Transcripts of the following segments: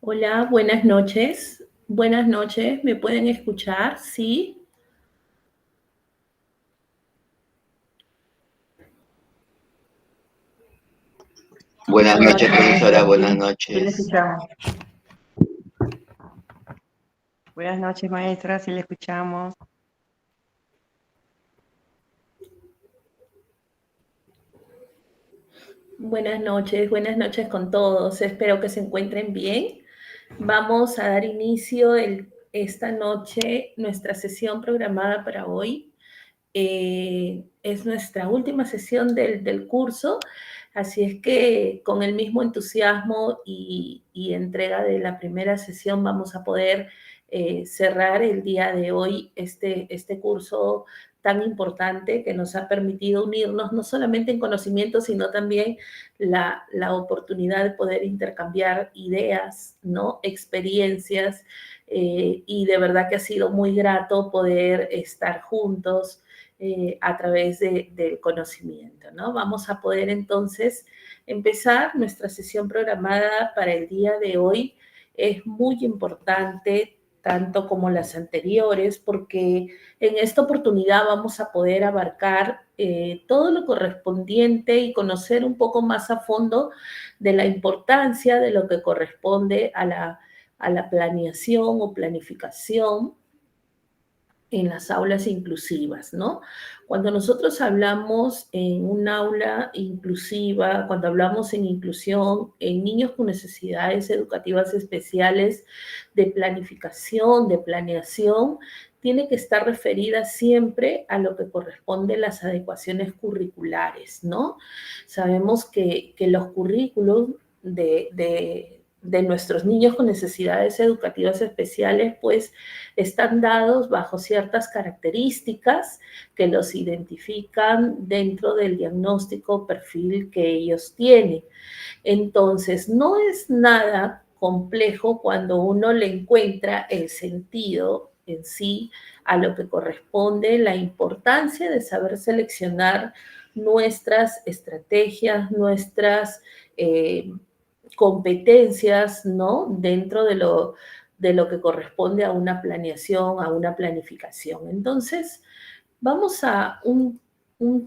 Hola, buenas noches. Buenas noches, ¿me pueden escuchar? Sí. Buenas Buenas noches, noches, profesora, maestra. buenas Sí le noches. escuchamos. Buenas noches, maestra. Sí le escuchamos. Buenas noches con todos. Espero que se encuentren bien. Vamos a dar inicio esta noche, nuestra sesión programada para hoy. Es nuestra última sesión del curso, así es que con el mismo entusiasmo y entrega de la primera sesión vamos a poder cerrar el día de hoy este curso tan importante que nos ha permitido unirnos no solamente en conocimiento, sino también la oportunidad de poder intercambiar ideas, ¿no? Experiencias, y de verdad que ha sido muy grato poder estar juntos a través del conocimiento, ¿no? Vamos a poder entonces empezar nuestra sesión programada para el día de hoy. Es muy importante, tanto como las anteriores, porque en esta oportunidad vamos a poder abarcar todo lo correspondiente y conocer un poco más a fondo de la importancia de lo que corresponde a la planeación o planificación en las aulas inclusivas, ¿no? Cuando nosotros hablamos en un aula inclusiva, cuando hablamos en inclusión en niños con necesidades educativas especiales, de planificación, de planeación, tiene que estar referida siempre a lo que corresponde a las adecuaciones curriculares, ¿no? Sabemos que los currículos de nuestros niños con necesidades educativas especiales, pues están dados bajo ciertas características que los identifican dentro del diagnóstico perfil que ellos tienen. Entonces, no es nada complejo cuando uno le encuentra el sentido en sí a lo que corresponde, la importancia de saber seleccionar nuestras estrategias, nuestras competencias, ¿no? Dentro de lo que corresponde a una planeación, a una planificación. Entonces, vamos a un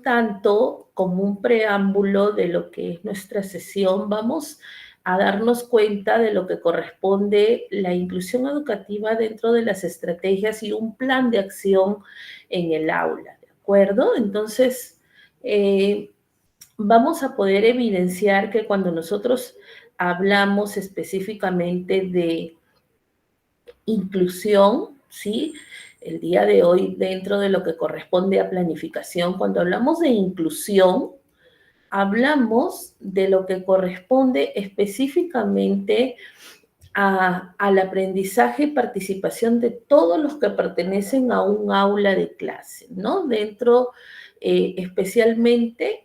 tanto como un preámbulo de lo que es nuestra sesión, vamos a darnos cuenta de lo que corresponde la inclusión educativa dentro de las estrategias y un plan de acción en el aula, ¿de acuerdo? Entonces, vamos a poder evidenciar que cuando nosotros hablamos específicamente de inclusión, ¿sí? El día de hoy, dentro de lo que corresponde a planificación, cuando hablamos de inclusión, hablamos de lo que corresponde específicamente al aprendizaje y participación de todos los que pertenecen a un aula de clase, ¿no? Dentro, especialmente,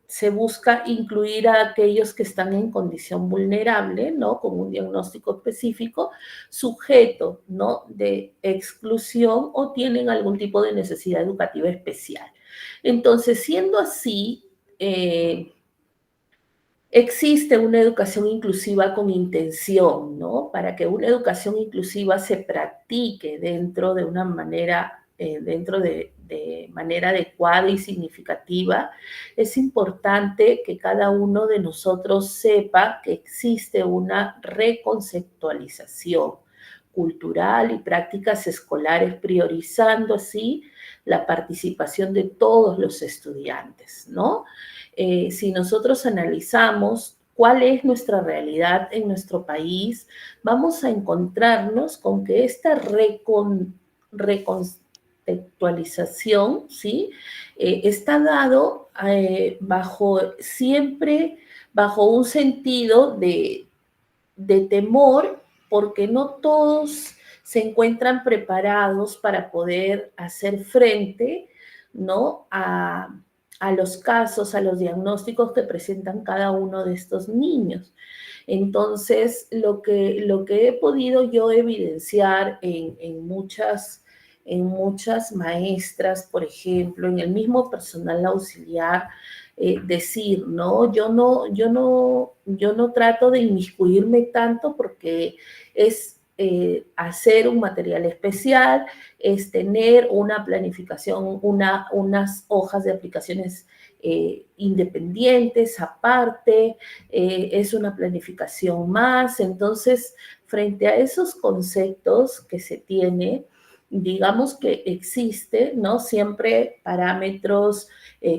se busca incluir a aquellos que están en condición vulnerable, ¿no? Con un diagnóstico específico, sujeto, ¿no? De exclusión o tienen algún tipo de necesidad educativa especial. Entonces, siendo así, existe una educación inclusiva con intención, ¿no? Para que una educación inclusiva se practique dentro de una manera, dentro de manera adecuada y significativa, es importante que cada uno de nosotros sepa que existe una reconceptualización cultural y prácticas escolares, priorizando así la participación de todos los estudiantes, ¿no? Si nosotros analizamos cuál es nuestra realidad en nuestro país, vamos a encontrarnos con que esta recontextualización, ¿sí? Está dado siempre bajo un sentido de temor, porque no todos se encuentran preparados para poder hacer frente, ¿no? A los casos, a los diagnósticos que presentan cada uno de estos niños. Entonces, lo que he podido yo evidenciar en muchas maestras, por ejemplo, en el mismo personal auxiliar, decir, ¿no? Yo no trato de inmiscuirme tanto porque es hacer un material especial, es tener una planificación, unas hojas de aplicaciones independientes, aparte, es una planificación más. Entonces, frente a esos conceptos que se tiene, digamos que existe, ¿no? Siempre parámetros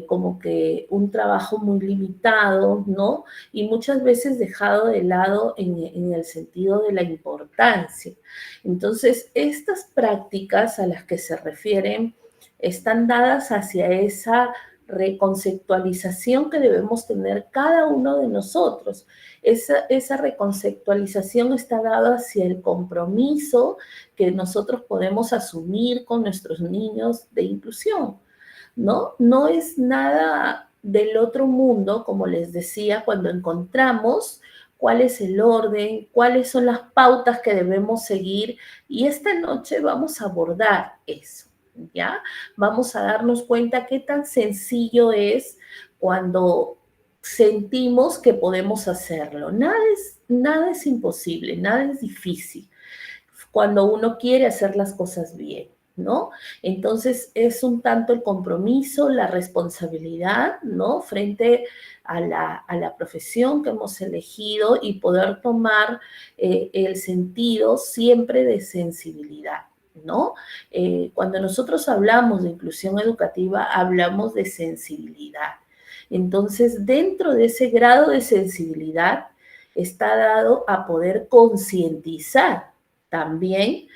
como que un trabajo muy limitado, ¿no? Y muchas veces dejado de lado en el sentido de la importancia. Entonces, estas prácticas a las que se refieren están dadas hacia esa reconceptualización que debemos tener cada uno de nosotros. Esa reconceptualización está dada hacia el compromiso que nosotros podemos asumir con nuestros niños de inclusión, ¿no? No es nada del otro mundo, como les decía, cuando encontramos cuál es el orden, cuáles son las pautas que debemos seguir, y esta noche vamos a abordar eso, ¿ya? Vamos a darnos cuenta qué tan sencillo es cuando sentimos que podemos hacerlo. Nada es imposible, nada es difícil cuando uno quiere hacer las cosas bien, ¿no? Entonces es un tanto el compromiso, la responsabilidad, ¿no? Frente a la profesión que hemos elegido y poder tomar el sentido siempre de sensibilidad, ¿no? Cuando nosotros hablamos de inclusión educativa, hablamos de sensibilidad. Entonces, dentro de ese grado de sensibilidad está dado a poder concientizar también,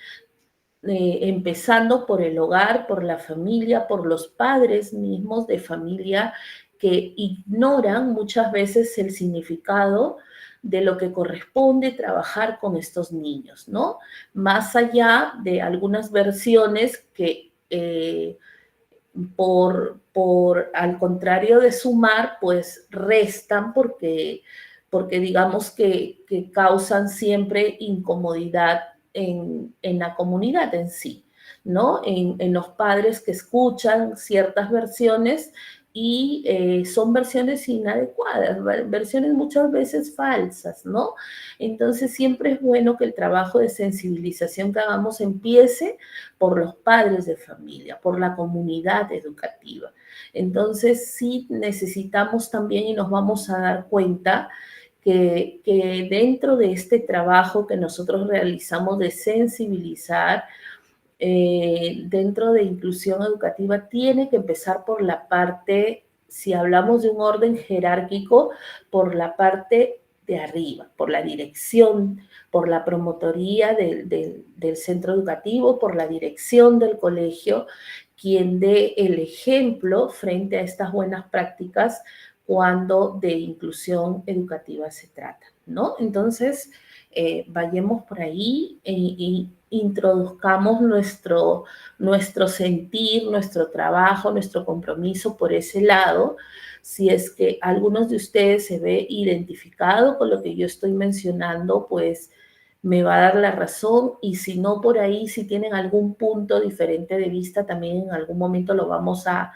empezando por el hogar, por la familia, por los padres mismos de familia que ignoran muchas veces el significado de lo que corresponde trabajar con estos niños, ¿no? Más allá de algunas versiones que al contrario de sumar, pues restan porque digamos que causan siempre incomodidad en la comunidad en sí, ¿no? En los padres que escuchan ciertas versiones y son versiones inadecuadas, versiones muchas veces falsas, ¿no? Entonces siempre es bueno que el trabajo de sensibilización que hagamos empiece por los padres de familia, por la comunidad educativa. Entonces sí necesitamos también, y nos vamos a dar cuenta, que dentro de este trabajo que nosotros realizamos de sensibilizar, dentro de inclusión educativa, tiene que empezar por la parte, si hablamos de un orden jerárquico, por la parte de arriba, por la dirección, por la promotoría del centro educativo, por la dirección del colegio, quien dé el ejemplo frente a estas buenas prácticas cuando de inclusión educativa se trata, ¿no? Entonces, vayamos por ahí y introduzcamos nuestro sentir, nuestro trabajo, nuestro compromiso por ese lado. Si es que algunos de ustedes se ve identificado con lo que yo estoy mencionando, pues me va a dar la razón, y si no, por ahí, si tienen algún punto diferente de vista, también en algún momento lo vamos a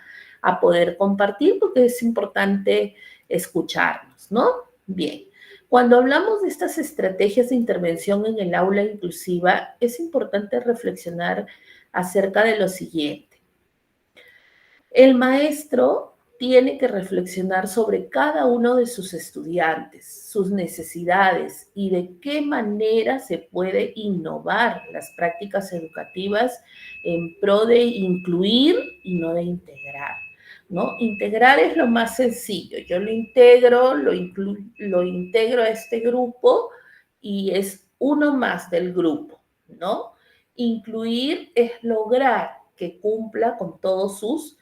poder compartir, porque es importante escucharnos, ¿no? Bien. Cuando hablamos de estas estrategias de intervención en el aula inclusiva, es importante reflexionar acerca de lo siguiente. El maestro tiene que reflexionar sobre cada uno de sus estudiantes, sus necesidades y de qué manera se puede innovar las prácticas educativas en pro de incluir y no de integrar, ¿no? Integrar es lo más sencillo. Yo lo integro, lo integro a este grupo y es uno más del grupo, ¿no? Incluir es lograr que cumpla con todos sus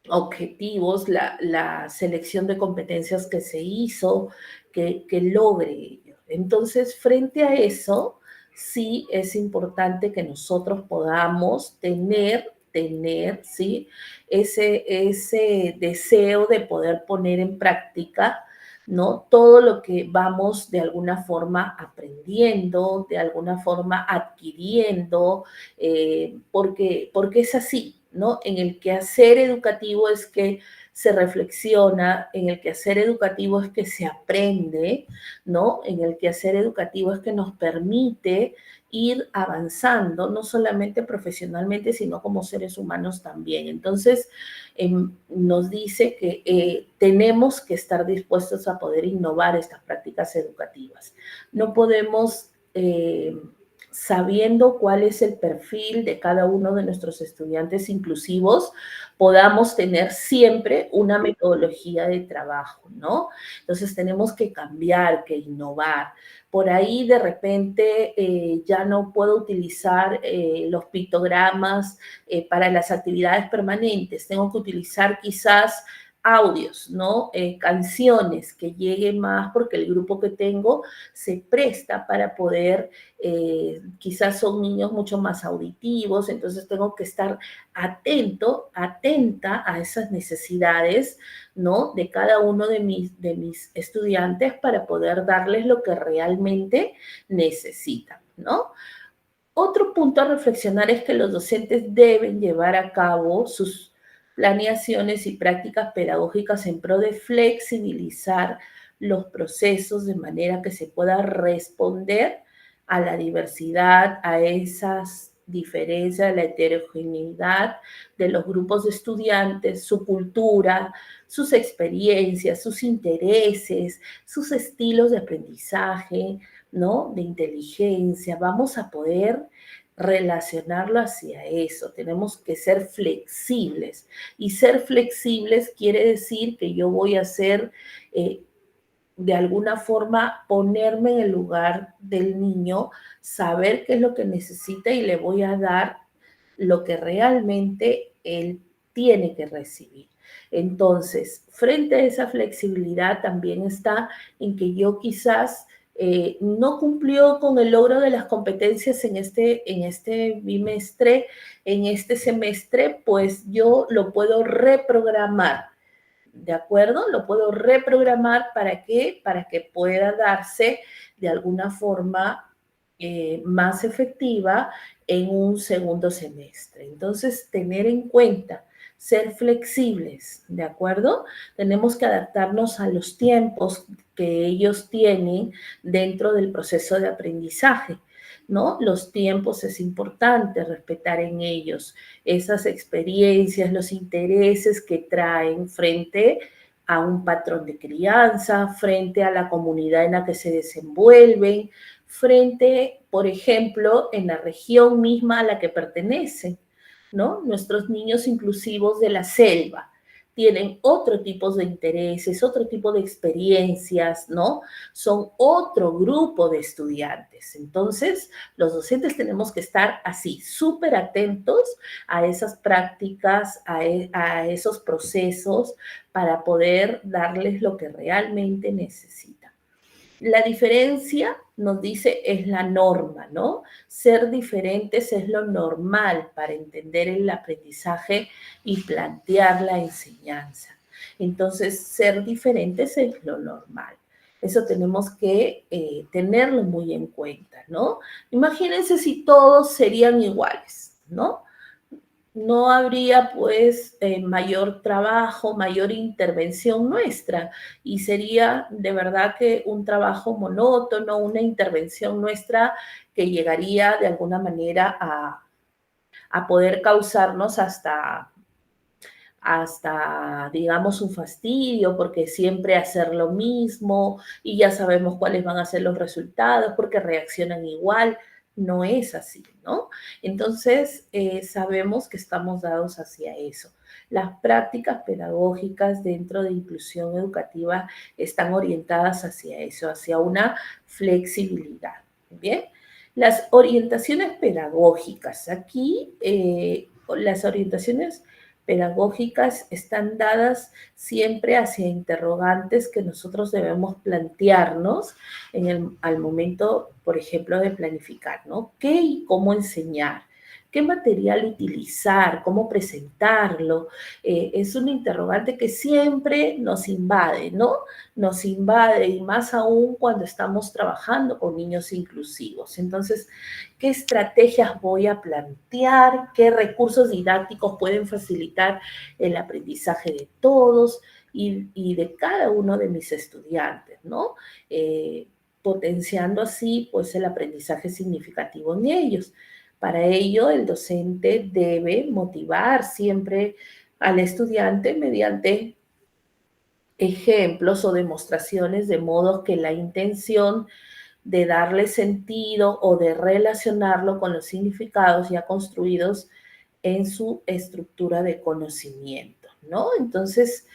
objetivos, la selección de competencias que se hizo, que logre ello. Entonces, frente a eso, sí es importante que nosotros podamos tener, ¿sí? Ese deseo de poder poner en práctica, ¿no? Todo lo que vamos de alguna forma aprendiendo, de alguna forma adquiriendo, porque es así, ¿no? En el quehacer educativo es que se reflexiona, en el quehacer educativo es que se aprende, ¿no? En el quehacer educativo es que nos permite ir avanzando, no solamente profesionalmente, sino como seres humanos también. Entonces, nos dice que tenemos que estar dispuestos a poder innovar estas prácticas educativas. No podemos, sabiendo cuál es el perfil de cada uno de nuestros estudiantes inclusivos, podamos tener siempre una metodología de trabajo, ¿no? Entonces tenemos que cambiar, que innovar. Por ahí de repente ya no puedo utilizar los pictogramas para las actividades permanentes, tengo que utilizar quizás audios, ¿no? Canciones que lleguen más porque el grupo que tengo se presta para poder, quizás son niños mucho más auditivos, entonces tengo que estar atenta a esas necesidades, ¿no? De cada uno de mis estudiantes para poder darles lo que realmente necesitan, ¿no? Otro punto a reflexionar es que los docentes deben llevar a cabo sus planeaciones y prácticas pedagógicas en pro de flexibilizar los procesos de manera que se pueda responder a la diversidad, a esas diferencias, a la heterogeneidad de los grupos de estudiantes, su cultura, sus experiencias, sus intereses, sus estilos de aprendizaje, ¿no? De inteligencia. Vamos a poder relacionarlo hacia eso. Tenemos que ser flexibles. Y ser flexibles quiere decir que yo voy a ser, de alguna forma, ponerme en el lugar del niño, saber qué es lo que necesita y le voy a dar lo que realmente él tiene que recibir. Entonces, frente a esa flexibilidad también está en que yo quizás no cumplió con el logro de las competencias en este bimestre, en este semestre, pues yo lo puedo reprogramar. ¿De acuerdo? Lo puedo reprogramar. ¿Para qué? Para que pueda darse de alguna forma más efectiva en un segundo semestre. Entonces, tener en cuenta, ser flexibles, ¿de acuerdo? Tenemos que adaptarnos a los tiempos que ellos tienen dentro del proceso de aprendizaje, ¿no? Los tiempos es importante respetar en ellos esas experiencias, los intereses que traen frente a un patrón de crianza, frente a la comunidad en la que se desenvuelven, frente, por ejemplo, en la región misma a la que pertenecen, ¿no? Nuestros niños inclusivos de la selva tienen otro tipo de intereses, otro tipo de experiencias, ¿no? Son otro grupo de estudiantes. Entonces, los docentes tenemos que estar así, súper atentos a esas prácticas, a esos procesos para poder darles lo que realmente necesitan. La diferencia, nos dice, es la norma, ¿no? Ser diferentes es lo normal para entender el aprendizaje y plantear la enseñanza. Entonces, ser diferentes es lo normal. Eso tenemos que tenerlo muy en cuenta, ¿no? Imagínense si todos serían iguales, ¿no? No habría pues mayor trabajo, mayor intervención nuestra y sería de verdad que un trabajo monótono, una intervención nuestra que llegaría de alguna manera a poder causarnos hasta, digamos, un fastidio, porque siempre hacer lo mismo y ya sabemos cuáles van a ser los resultados, porque reaccionan igual. No es así, ¿no? Entonces, sabemos que estamos dados hacia eso. Las prácticas pedagógicas dentro de inclusión educativa están orientadas hacia eso, hacia una flexibilidad. ¿Bien? Las orientaciones pedagógicas. Aquí, las orientaciones pedagógicas están dadas siempre hacia interrogantes que nosotros debemos plantearnos al momento, por ejemplo, de planificar, ¿no? ¿Qué y cómo enseñar? qué material utilizar, cómo presentarlo. Es un interrogante que siempre nos invade, ¿no? Nos invade, y más aún cuando estamos trabajando con niños inclusivos. Entonces, ¿qué estrategias voy a plantear? ¿Qué recursos didácticos pueden facilitar el aprendizaje de todos y de cada uno de mis estudiantes, ¿no? Potenciando así, pues, el aprendizaje significativo en ellos. Para ello, el docente debe motivar siempre al estudiante mediante ejemplos o demostraciones, de modo que la intención de darle sentido o de relacionarlo con los significados ya construidos en su estructura de conocimiento, ¿no? Entonces,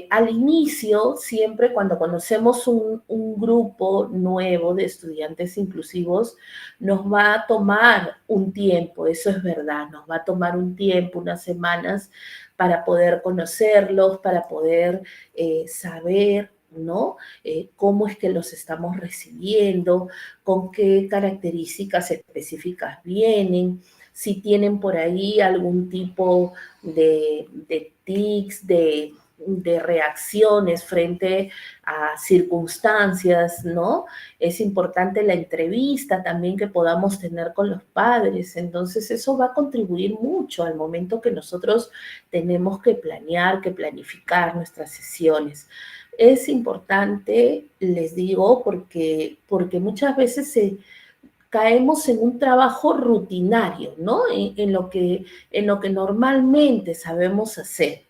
al inicio, siempre cuando conocemos un grupo nuevo de estudiantes inclusivos, nos va a tomar un tiempo, eso es verdad, nos va a tomar un tiempo, unas semanas, para poder conocerlos, para poder saber, ¿no? Cómo es que los estamos recibiendo, con qué características específicas vienen, si tienen por ahí algún tipo de tics, de reacciones frente a circunstancias, ¿no? Es importante la entrevista también que podamos tener con los padres. Entonces, eso va a contribuir mucho al momento que nosotros tenemos que planear, que planificar nuestras sesiones. Es importante, les digo, porque muchas veces caemos en un trabajo rutinario, ¿no? En lo que normalmente sabemos hacer.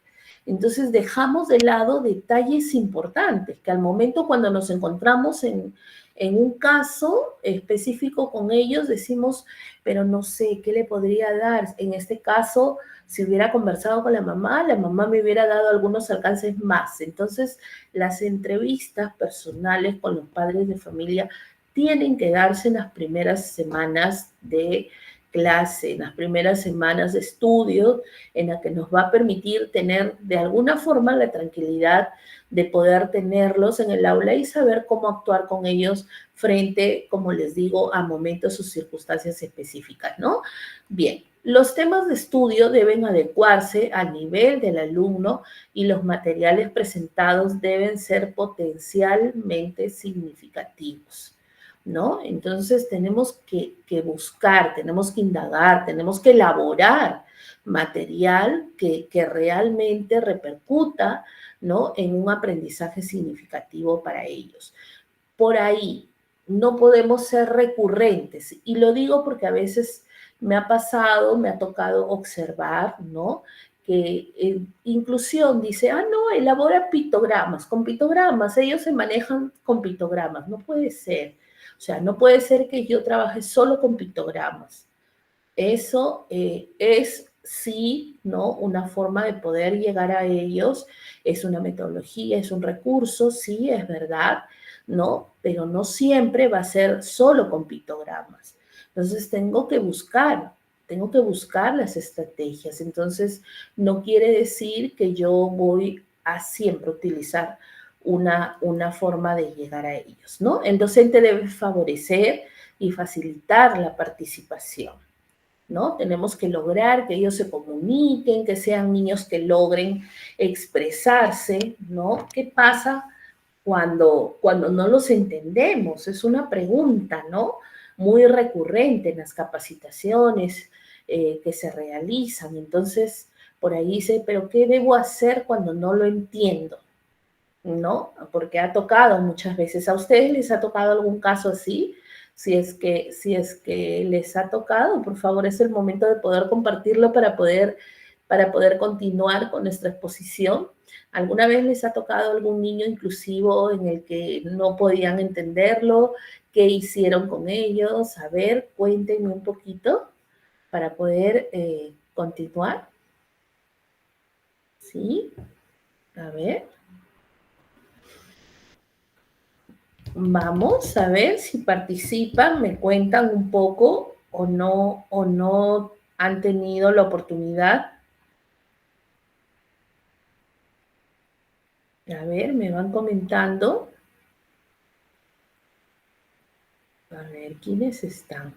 Entonces dejamos de lado detalles importantes que al momento cuando nos encontramos en un caso específico con ellos decimos, pero no sé, ¿qué le podría dar? En este caso, si hubiera conversado con la mamá me hubiera dado algunos alcances más. Entonces, las entrevistas personales con los padres de familia tienen que darse en las primeras semanas de clase, en las primeras semanas de estudio, en la que nos va a permitir tener de alguna forma la tranquilidad de poder tenerlos en el aula y saber cómo actuar con ellos frente, como les digo, a momentos o circunstancias específicas, ¿no? Bien, los temas de estudio deben adecuarse al nivel del alumno y los materiales presentados deben ser potencialmente significativos, ¿no? Entonces tenemos que buscar, tenemos que indagar, tenemos que elaborar material que realmente repercuta, ¿no? En un aprendizaje significativo para ellos. Por ahí, no podemos ser recurrentes. Y lo digo porque a veces me ha pasado, me ha tocado observar, ¿no? Que inclusión dice, no, elabora pictogramas. Con pictogramas, ellos se manejan con pictogramas. No puede ser. O sea, no puede ser que yo trabaje solo con pictogramas. Eso es sí, ¿no? Una forma de poder llegar a ellos, es una metodología, es un recurso, sí, es verdad, ¿no? Pero no siempre va a ser solo con pictogramas. Entonces tengo que buscar las estrategias. Entonces, no quiere decir que yo voy a siempre utilizar una forma de llegar a ellos, ¿no? El docente debe favorecer y facilitar la participación, ¿no? Tenemos que lograr que ellos se comuniquen, que sean niños que logren expresarse, ¿no? ¿Qué pasa cuando no los entendemos? Es una pregunta, ¿no? Muy recurrente en las capacitaciones que se realizan. Entonces, por ahí dice, pero ¿qué debo hacer cuando no lo entiendo? ¿No? Porque ha tocado muchas veces. ¿A ustedes les ha tocado algún caso así? Si es que les ha tocado, por favor, es el momento de poder compartirlo para poder continuar con nuestra exposición. ¿Alguna vez les ha tocado algún niño inclusivo en el que no podían entenderlo? ¿Qué hicieron con ellos? A ver, cuéntenme un poquito para poder continuar. ¿Sí? A ver. Vamos a ver si participan, me cuentan un poco o no han tenido la oportunidad. A ver, me van comentando. A ver, ¿quiénes están?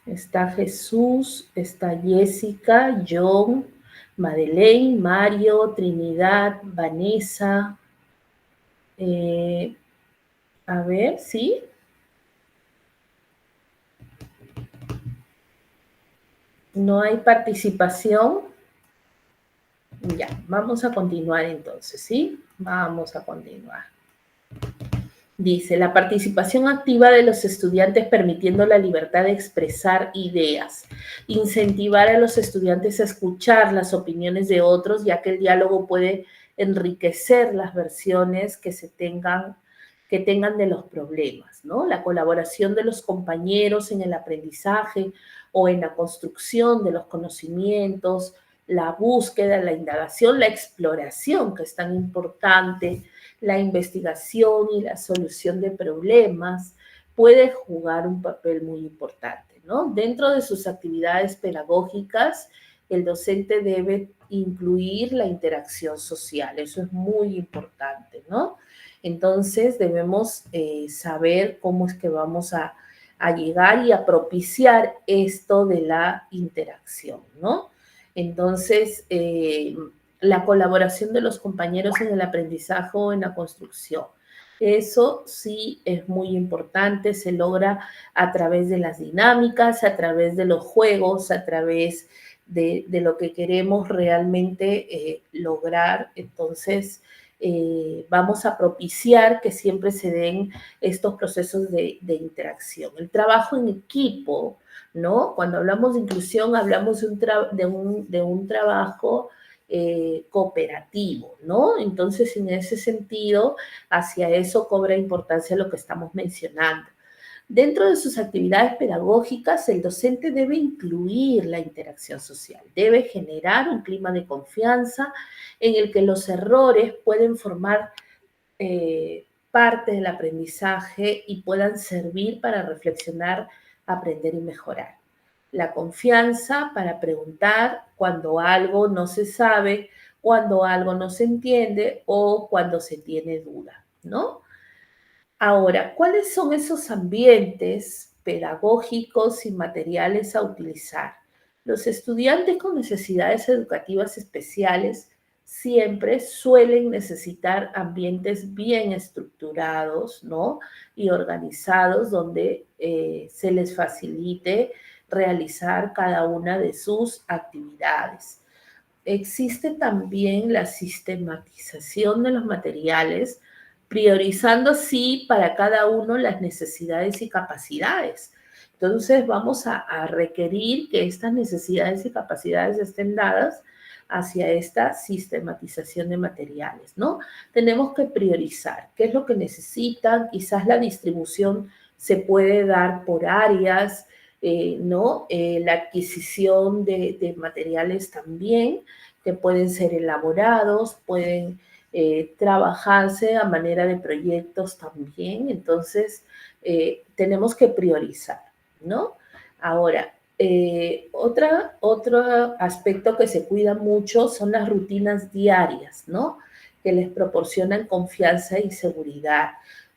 Está Jesús, está Jessica, John, Madeleine, Mario, Trinidad, Vanessa. A ver, ¿sí? No hay participación. Ya, vamos a continuar entonces, ¿sí? Vamos a continuar. Dice, la participación activa de los estudiantes permitiendo la libertad de expresar ideas, incentivar a los estudiantes a escuchar las opiniones de otros, ya que el diálogo puede enriquecer las versiones que tengan de los problemas, ¿no? La colaboración de los compañeros en el aprendizaje o en la construcción de los conocimientos, la búsqueda, la indagación, la exploración, que es tan importante, la investigación y la solución de problemas puede jugar un papel muy importante, ¿no? Dentro de sus actividades pedagógicas, el docente debe incluir la interacción social, eso es muy importante, ¿no? Entonces debemos saber cómo es que vamos a llegar y a propiciar esto de la interacción, ¿no? Entonces, la colaboración de los compañeros en el aprendizaje o en la construcción. Eso sí es muy importante, se logra a través de las dinámicas, a través de los juegos, a través de lo que queremos realmente lograr. Entonces, vamos a propiciar que siempre se den estos procesos de interacción. El trabajo en equipo, ¿no? Cuando hablamos de inclusión, hablamos de un trabajo cooperativo, ¿no? Entonces, en ese sentido, hacia eso cobra importancia lo que estamos mencionando. Dentro de sus actividades pedagógicas, el docente debe incluir la interacción social, debe generar un clima de confianza en el que los errores pueden formar parte del aprendizaje y puedan servir para reflexionar, aprender y mejorar. La confianza para preguntar cuando algo no se sabe, cuando algo no se entiende o cuando se tiene duda, ¿no? Ahora, ¿cuáles son esos ambientes pedagógicos y materiales a utilizar? Los estudiantes con necesidades educativas especiales siempre suelen necesitar ambientes bien estructurados, ¿no? Y organizados donde se les facilite realizar cada una de sus actividades. Existe también la sistematización de los materiales, priorizando así para cada uno las necesidades y capacidades. Entonces vamos a requerir que estas necesidades y capacidades estén dadas hacia esta sistematización de materiales, ¿no? Tenemos que priorizar qué es lo que necesitan, quizás la distribución se puede dar por áreas, ¿no? La adquisición de materiales también, que pueden ser elaborados, pueden trabajarse a manera de proyectos también. Entonces, tenemos que priorizar, ¿no? Ahora, otro aspecto que se cuida mucho son las rutinas diarias, ¿no? Que les proporcionan confianza y seguridad.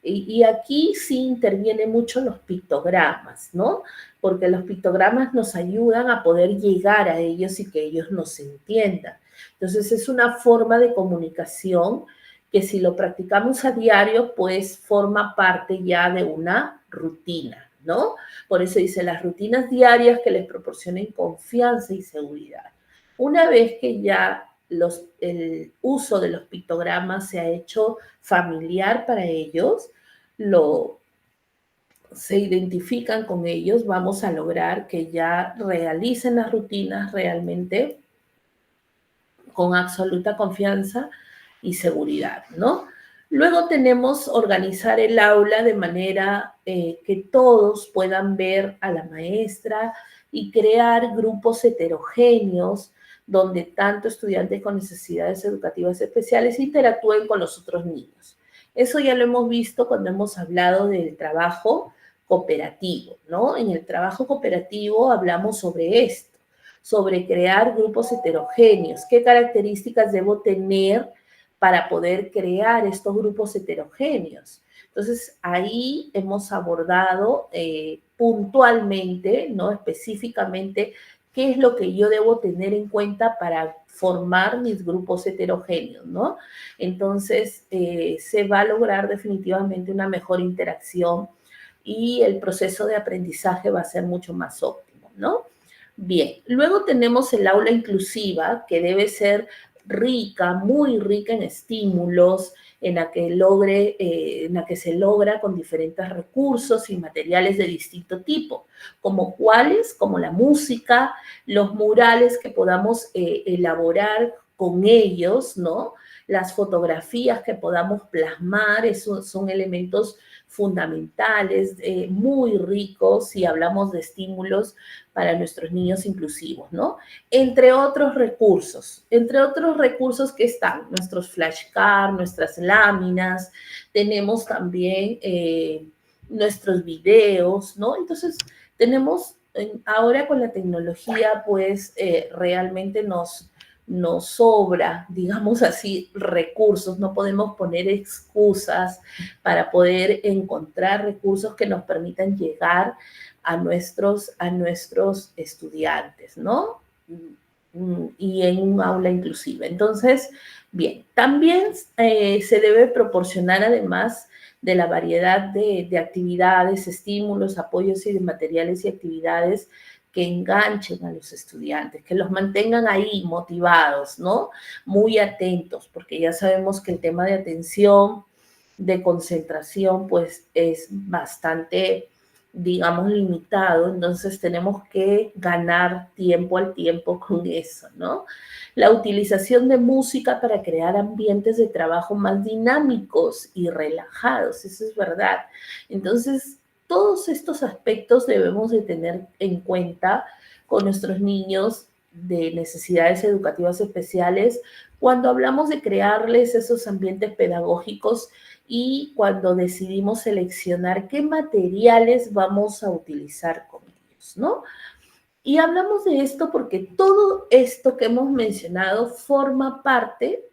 Y aquí sí intervienen mucho los pictogramas, ¿no? Porque los pictogramas nos ayudan a poder llegar a ellos y que ellos nos entiendan. Entonces es una forma de comunicación que si lo practicamos a diario, pues forma parte ya de una rutina, ¿no? Por eso dice las rutinas diarias que les proporcionen confianza y seguridad. Una vez que ya el uso de los pictogramas se ha hecho familiar para ellos, se identifican con ellos, vamos a lograr que ya realicen las rutinas realmente con absoluta confianza y seguridad, ¿no? Luego tenemos organizar el aula de manera que todos puedan ver a la maestra y crear grupos heterogéneos donde tanto estudiantes con necesidades educativas especiales interactúen con los otros niños. Eso ya lo hemos visto cuando hemos hablado del trabajo cooperativo, ¿no? En el trabajo cooperativo hablamos sobre esto, sobre crear grupos heterogéneos. ¿Qué características debo tener para poder crear estos grupos heterogéneos? Entonces, ahí hemos abordado puntualmente, ¿no? Específicamente, qué es lo que yo debo tener en cuenta para formar mis grupos heterogéneos, ¿no? Entonces, se va a lograr definitivamente una mejor interacción y el proceso de aprendizaje va a ser mucho más óptimo, ¿no? Bien, luego tenemos el aula inclusiva, que debe ser rica, muy rica en estímulos, en la que se logra con diferentes recursos y materiales de distinto tipo, como cuáles, como la música, los murales que podamos elaborar con ellos, ¿no? Las fotografías que podamos plasmar, esos son elementos fundamentales, muy ricos si hablamos de estímulos para nuestros niños inclusivos, ¿no? Entre otros recursos que están nuestros flashcards, nuestras láminas, tenemos también nuestros videos, ¿no? Entonces, tenemos, ahora con la tecnología, pues realmente nos sobra, digamos así, recursos, no podemos poner excusas para poder encontrar recursos que nos permitan llegar a nuestros estudiantes, ¿no? Y en un aula inclusiva. Entonces, bien, también se debe proporcionar, además de la variedad de actividades, estímulos, apoyos y de materiales y actividades que enganchen a los estudiantes, que los mantengan ahí motivados, ¿no? Muy atentos, porque ya sabemos que el tema de atención, de concentración, pues es bastante, digamos, limitado, entonces tenemos que ganar tiempo al tiempo con eso, ¿no? La utilización de música para crear ambientes de trabajo más dinámicos y relajados, eso es verdad. Entonces, todos estos aspectos debemos de tener en cuenta con nuestros niños de necesidades educativas especiales cuando hablamos de crearles esos ambientes pedagógicos y cuando decidimos seleccionar qué materiales vamos a utilizar con ellos, ¿no? Y hablamos de esto porque todo esto que hemos mencionado forma parte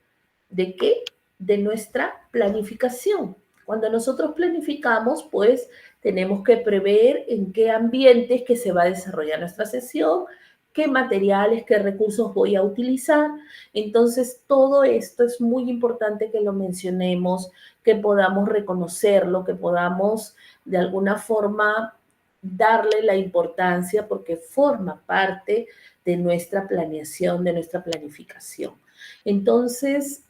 ¿de qué? De nuestra planificación. Cuando nosotros planificamos, pues tenemos que prever en qué ambientes que se va a desarrollar nuestra sesión, qué materiales, qué recursos voy a utilizar. Entonces, todo esto es muy importante que lo mencionemos, que podamos reconocerlo, que podamos de alguna forma darle la importancia porque forma parte de nuestra planeación, de nuestra planificación. Entonces,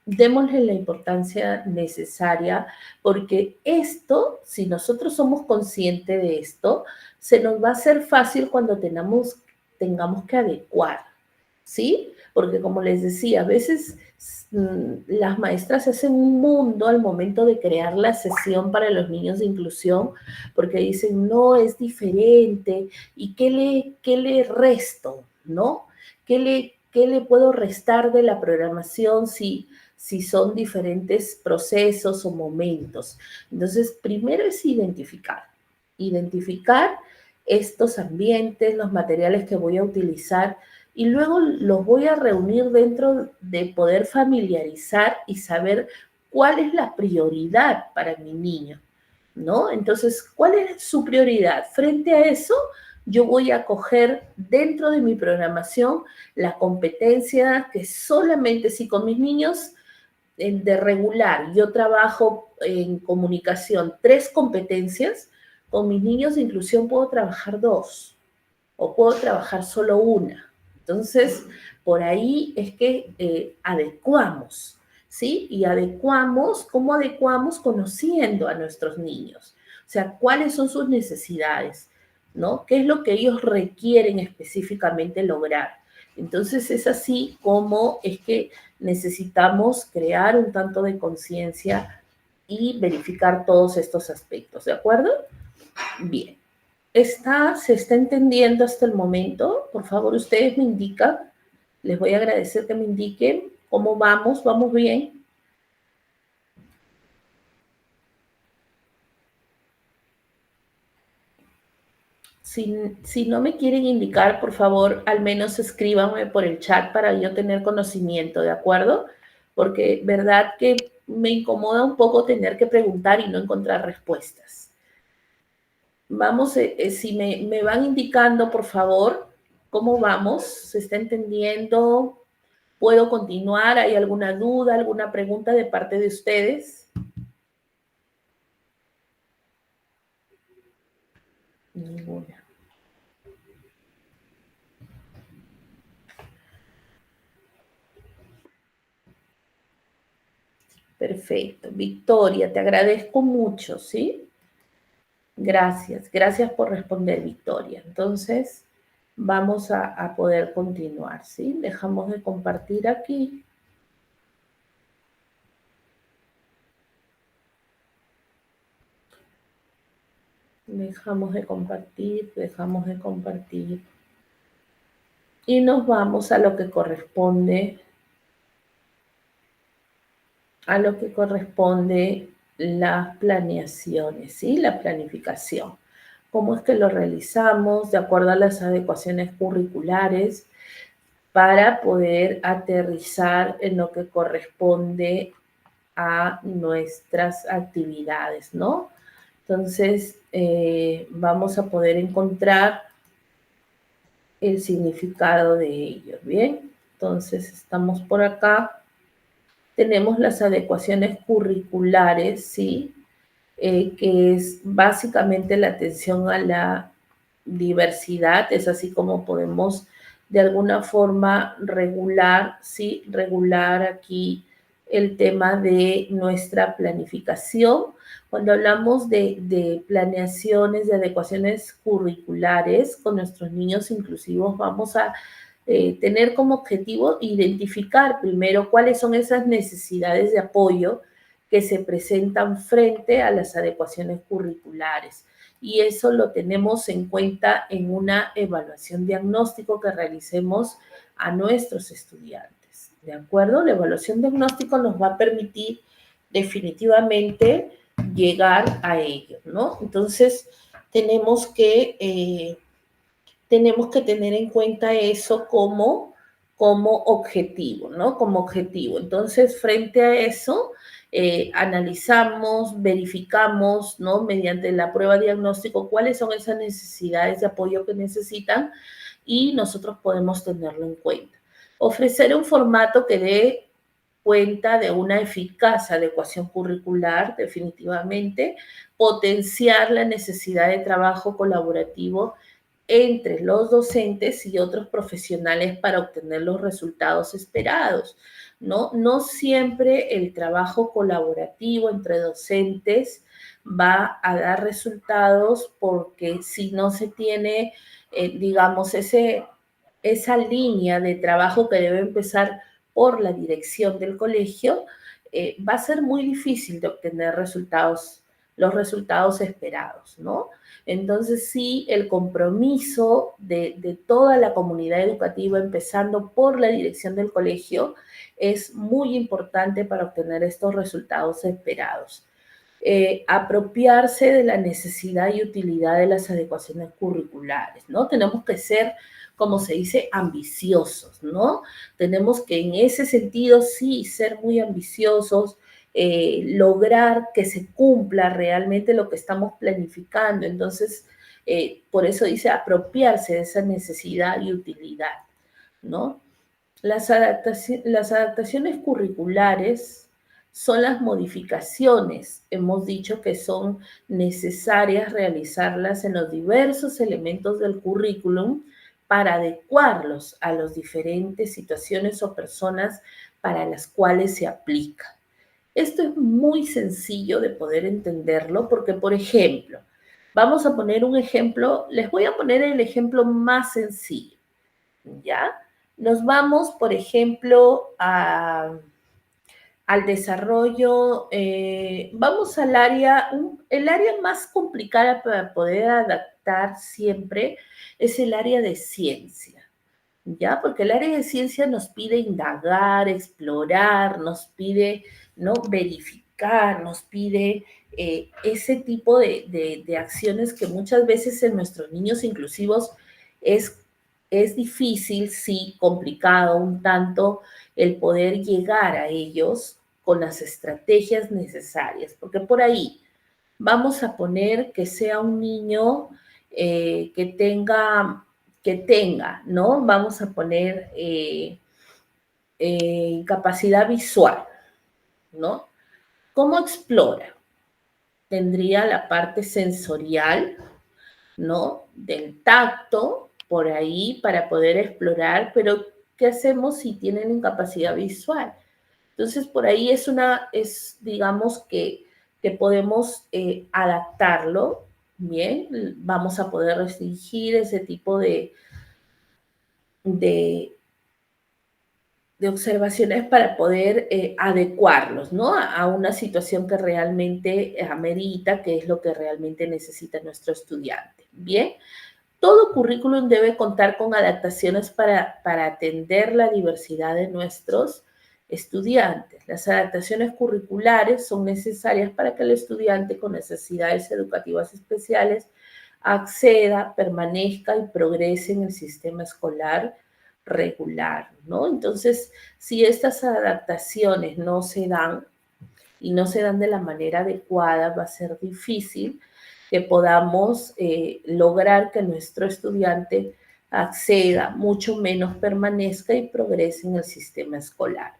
démosle la importancia necesaria porque esto, si nosotros somos conscientes de esto, se nos va a hacer fácil cuando tengamos que adecuar, ¿sí? Porque como les decía, a veces las maestras hacen un mundo al momento de crear la sesión para los niños de inclusión, porque dicen, no, es diferente, ¿y qué le resto, no? ¿Qué le puedo restar de la programación si son diferentes procesos o momentos? Entonces, primero es identificar estos ambientes, los materiales que voy a utilizar, y luego los voy a reunir dentro de poder familiarizar y saber cuál es la prioridad para mi niño, ¿no? Entonces, ¿cuál es su prioridad? Frente a eso, yo voy a coger dentro de mi programación la competencia que solamente si con mis niños de regular yo trabajo en comunicación 3 competencias, con mis niños de inclusión puedo trabajar 2 o puedo trabajar solo una. Entonces, por ahí es que adecuamos, ¿sí? Y adecuamos, ¿cómo adecuamos? Conociendo a nuestros niños. O sea, ¿cuáles son sus necesidades? ¿No? ¿Qué es lo que ellos requieren específicamente lograr? Entonces, es así como es que necesitamos crear un tanto de conciencia y verificar todos estos aspectos, ¿de acuerdo? Bien. ¿Se está entendiendo hasta el momento? Por favor, ustedes me indican. Les voy a agradecer que me indiquen cómo vamos. ¿Vamos bien? Si no me quieren indicar, por favor, al menos escríbanme por el chat para yo tener conocimiento, ¿de acuerdo? Porque, verdad que me incomoda un poco tener que preguntar y no encontrar respuestas. Vamos, si me van indicando, por favor, cómo vamos, ¿se está entendiendo? ¿Puedo continuar? ¿Hay alguna duda, alguna pregunta de parte de ustedes? Ninguna. Perfecto. Victoria, te agradezco mucho, ¿sí? Gracias, gracias por responder, Victoria. Entonces, vamos a poder continuar, ¿sí? Dejamos de compartir aquí. Dejamos de compartir, dejamos de compartir. Y nos vamos a lo que corresponde, las planeaciones, ¿sí? La planificación. ¿Cómo es que lo realizamos? De acuerdo a las adecuaciones curriculares, para poder aterrizar en lo que corresponde a nuestras actividades, ¿no? Entonces, vamos a poder encontrar el significado de ellos, ¿bien? Entonces, estamos por acá. Tenemos las adecuaciones curriculares, ¿sí? Que es básicamente la atención a la diversidad, es así como podemos de alguna forma regular, ¿sí? Regular aquí el tema de nuestra planificación. Cuando hablamos de planeaciones, de adecuaciones curriculares con nuestros niños inclusivos, vamos a tener como objetivo identificar primero cuáles son esas necesidades de apoyo que se presentan frente a las adecuaciones curriculares. Y eso lo tenemos en cuenta en una evaluación diagnóstico que realicemos a nuestros estudiantes. ¿De acuerdo? La evaluación diagnóstico nos va a permitir definitivamente llegar a ello, ¿no? Entonces, tenemos que tener en cuenta eso como objetivo, ¿no? Como objetivo. Entonces, frente a eso, analizamos, verificamos, ¿no? Mediante la prueba diagnóstico, cuáles son esas necesidades de apoyo que necesitan y nosotros podemos tenerlo en cuenta. Ofrecer un formato que dé cuenta de una eficaz adecuación curricular, definitivamente, potenciar la necesidad de trabajo colaborativo entre los docentes y otros profesionales para obtener los resultados esperados, ¿no? No siempre el trabajo colaborativo entre docentes va a dar resultados porque si no se tiene, digamos, esa línea de trabajo que debe empezar por la dirección del colegio, va a ser muy difícil de obtener los resultados esperados, ¿no? Entonces, sí, el compromiso de toda la comunidad educativa, empezando por la dirección del colegio, es muy importante para obtener estos resultados esperados. Apropiarse de la necesidad y utilidad de las adecuaciones curriculares, ¿no? Tenemos que ser, como se dice, ambiciosos, ¿no? Tenemos que en ese sentido sí ser muy ambiciosos, lograr que se cumpla realmente lo que estamos planificando. Entonces, por eso dice apropiarse de esa necesidad y utilidad, ¿no? Las adaptaciones curriculares son las modificaciones, hemos dicho que son necesarias realizarlas en los diversos elementos del currículum para adecuarlos a las diferentes situaciones o personas para las cuales se aplica. Esto es muy sencillo de poder entenderlo porque, por ejemplo, vamos a poner un ejemplo, les voy a poner el ejemplo más sencillo, ¿ya? Nos vamos, por ejemplo, al desarrollo, vamos al área, el área más complicada para poder adaptar siempre es el área de ciencia, ¿ya? Porque el área de ciencia nos pide indagar, explorar, nos pide, ¿no? Verificar, nos pide ese tipo de acciones que muchas veces en nuestros niños inclusivos es, es difícil, sí, complicado un tanto el poder llegar a ellos con las estrategias necesarias, porque por ahí vamos a poner que sea un niño que tenga, ¿no? Vamos a poner incapacidad visual, ¿no? ¿Cómo explora? Tendría la parte sensorial, ¿no? Del tacto, por ahí, para poder explorar, pero ¿qué hacemos si tienen incapacidad visual? Entonces, por ahí digamos que podemos adaptarlo, bien, vamos a poder restringir ese tipo de, de observaciones para poder adecuarlos, ¿no? A una situación que realmente amerita, que es lo que realmente necesita nuestro estudiante. Bien, todo currículum debe contar con adaptaciones para atender la diversidad de nuestros estudiantes. Las adaptaciones curriculares son necesarias para que el estudiante con necesidades educativas especiales acceda, permanezca y progrese en el sistema escolar regular, ¿no? Entonces, si estas adaptaciones no se dan y no se dan de la manera adecuada, va a ser difícil que podamos lograr que nuestro estudiante acceda, mucho menos permanezca y progrese en el sistema escolar.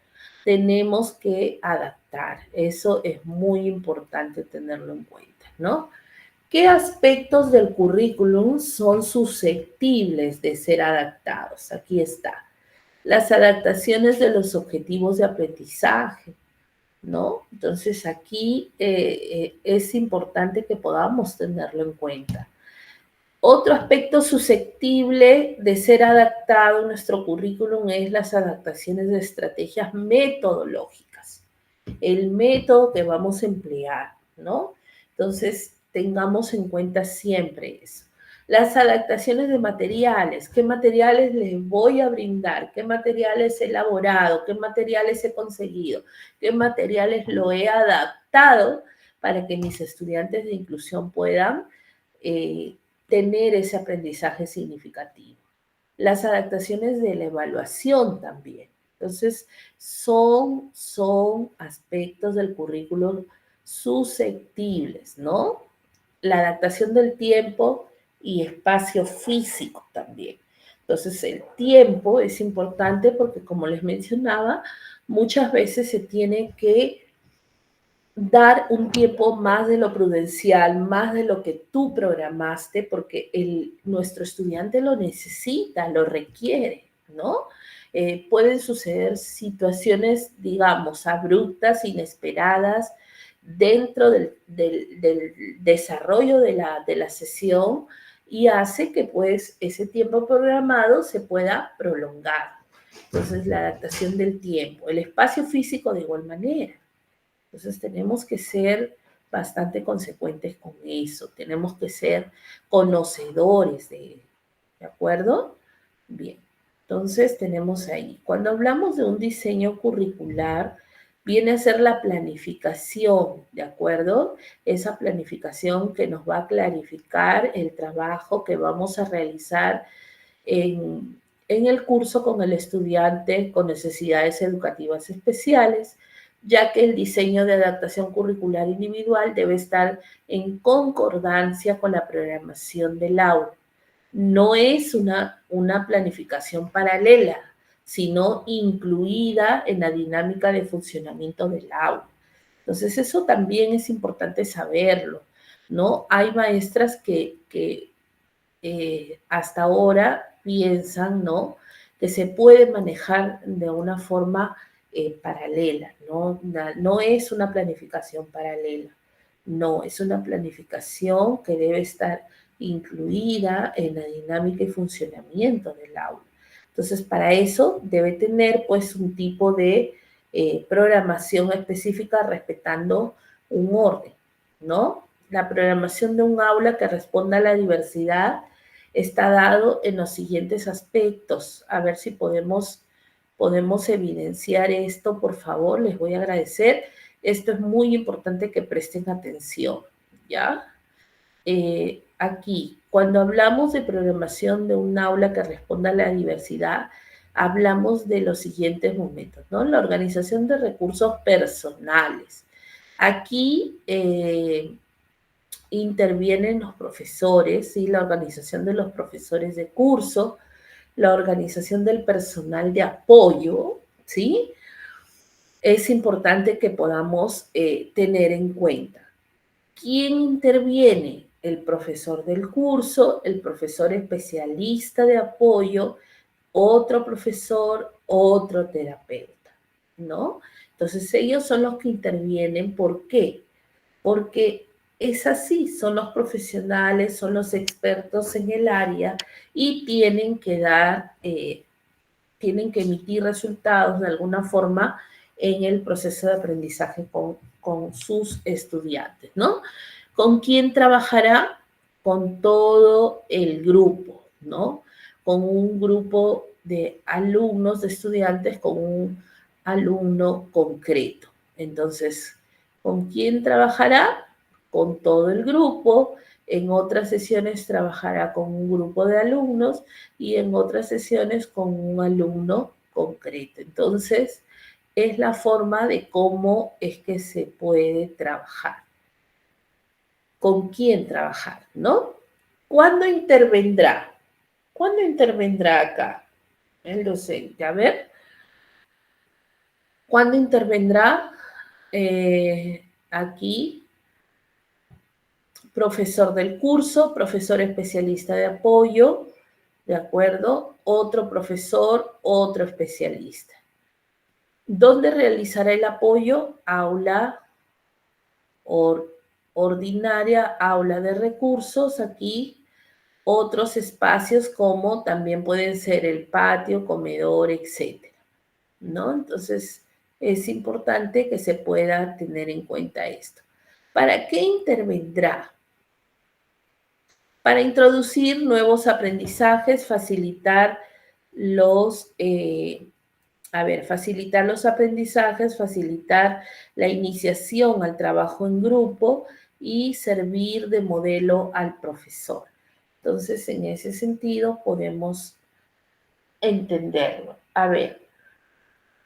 Tenemos que adaptar, eso es muy importante tenerlo en cuenta, ¿no? ¿Qué aspectos del currículum son susceptibles de ser adaptados? Aquí está. Las adaptaciones de los objetivos de aprendizaje, ¿no? Entonces aquí es importante que podamos tenerlo en cuenta. Otro aspecto susceptible de ser adaptado en nuestro currículum es las adaptaciones de estrategias metodológicas, el método que vamos a emplear, ¿no? Entonces, tengamos en cuenta siempre eso. Las adaptaciones de materiales, qué materiales les voy a brindar, qué materiales he elaborado, qué materiales he conseguido, qué materiales lo he adaptado para que mis estudiantes de inclusión puedan tener ese aprendizaje significativo. Las adaptaciones de la evaluación también. Entonces, son aspectos del currículum susceptibles, ¿no? La adaptación del tiempo y espacio físico también. Entonces, el tiempo es importante porque, como les mencionaba, muchas veces se tiene que dar un tiempo más de lo prudencial, más de lo que tú programaste, porque nuestro estudiante lo necesita, lo requiere, ¿no? Pueden suceder situaciones, digamos, abruptas, inesperadas, dentro del desarrollo de la sesión y hace que pues ese tiempo programado se pueda prolongar. Entonces, la adaptación del tiempo, el espacio físico de igual manera. Entonces tenemos que ser bastante consecuentes con eso, tenemos que ser conocedores ¿de acuerdo? Bien, entonces tenemos ahí, cuando hablamos de un diseño curricular, viene a ser la planificación, ¿de acuerdo? Esa planificación que nos va a clarificar el trabajo que vamos a realizar en el curso con el estudiante con necesidades educativas especiales, ya que el diseño de adaptación curricular individual debe estar en concordancia con la programación del aula. No es una planificación paralela, sino incluida en la dinámica de funcionamiento del aula. Entonces, eso también es importante saberlo, ¿no? Hay maestras que hasta ahora piensan, ¿no? Que se puede manejar de una forma paralela, ¿no? No es una planificación paralela, no, es una planificación que debe estar incluida en la dinámica y funcionamiento del aula. Entonces, para eso debe tener pues un tipo de programación específica respetando un orden, ¿no? La programación de un aula que responda a la diversidad está dado en los siguientes aspectos. A ver si podemos evidenciar esto, por favor, les voy a agradecer. Esto es muy importante que presten atención, ¿ya? Aquí, cuando hablamos de programación de un aula que responda a la diversidad, hablamos de los siguientes momentos, ¿no? La organización de recursos personales. Aquí intervienen los profesores, ¿sí? La organización de los profesores de curso, la organización del personal de apoyo, ¿sí? Es importante que podamos tener en cuenta. ¿Quién interviene? El profesor del curso, el profesor especialista de apoyo, otro profesor, otro terapeuta, ¿no? Entonces ellos son los que intervienen. ¿Por qué? Porque es así, son los profesionales, son los expertos en el área y tienen que tienen que emitir resultados de alguna forma en el proceso de aprendizaje con sus estudiantes, ¿no? ¿Con quién trabajará? Con todo el grupo, ¿no? Con un grupo de alumnos, de estudiantes, con un alumno concreto. Entonces, ¿con quién trabajará? Con todo el grupo. En otras sesiones trabajará con un grupo de alumnos y en otras sesiones con un alumno concreto. Entonces, es la forma de cómo es que se puede trabajar. ¿Con quién trabajar, no? ¿Cuándo intervendrá? ¿Cuándo intervendrá acá el docente? A ver, ¿cuándo intervendrá aquí? Profesor del curso, profesor especialista de apoyo, ¿de acuerdo? Otro profesor, otro especialista. ¿Dónde realizará el apoyo? Aula ordinaria, aula de recursos, aquí otros espacios como también pueden ser el patio, comedor, etcétera, ¿no? Entonces, es importante que se pueda tener en cuenta esto. ¿Para qué intervendrá? Para introducir nuevos aprendizajes, facilitar los facilitar los aprendizajes, facilitar la iniciación al trabajo en grupo y servir de modelo al profesor. Entonces, en ese sentido, podemos entenderlo. A ver,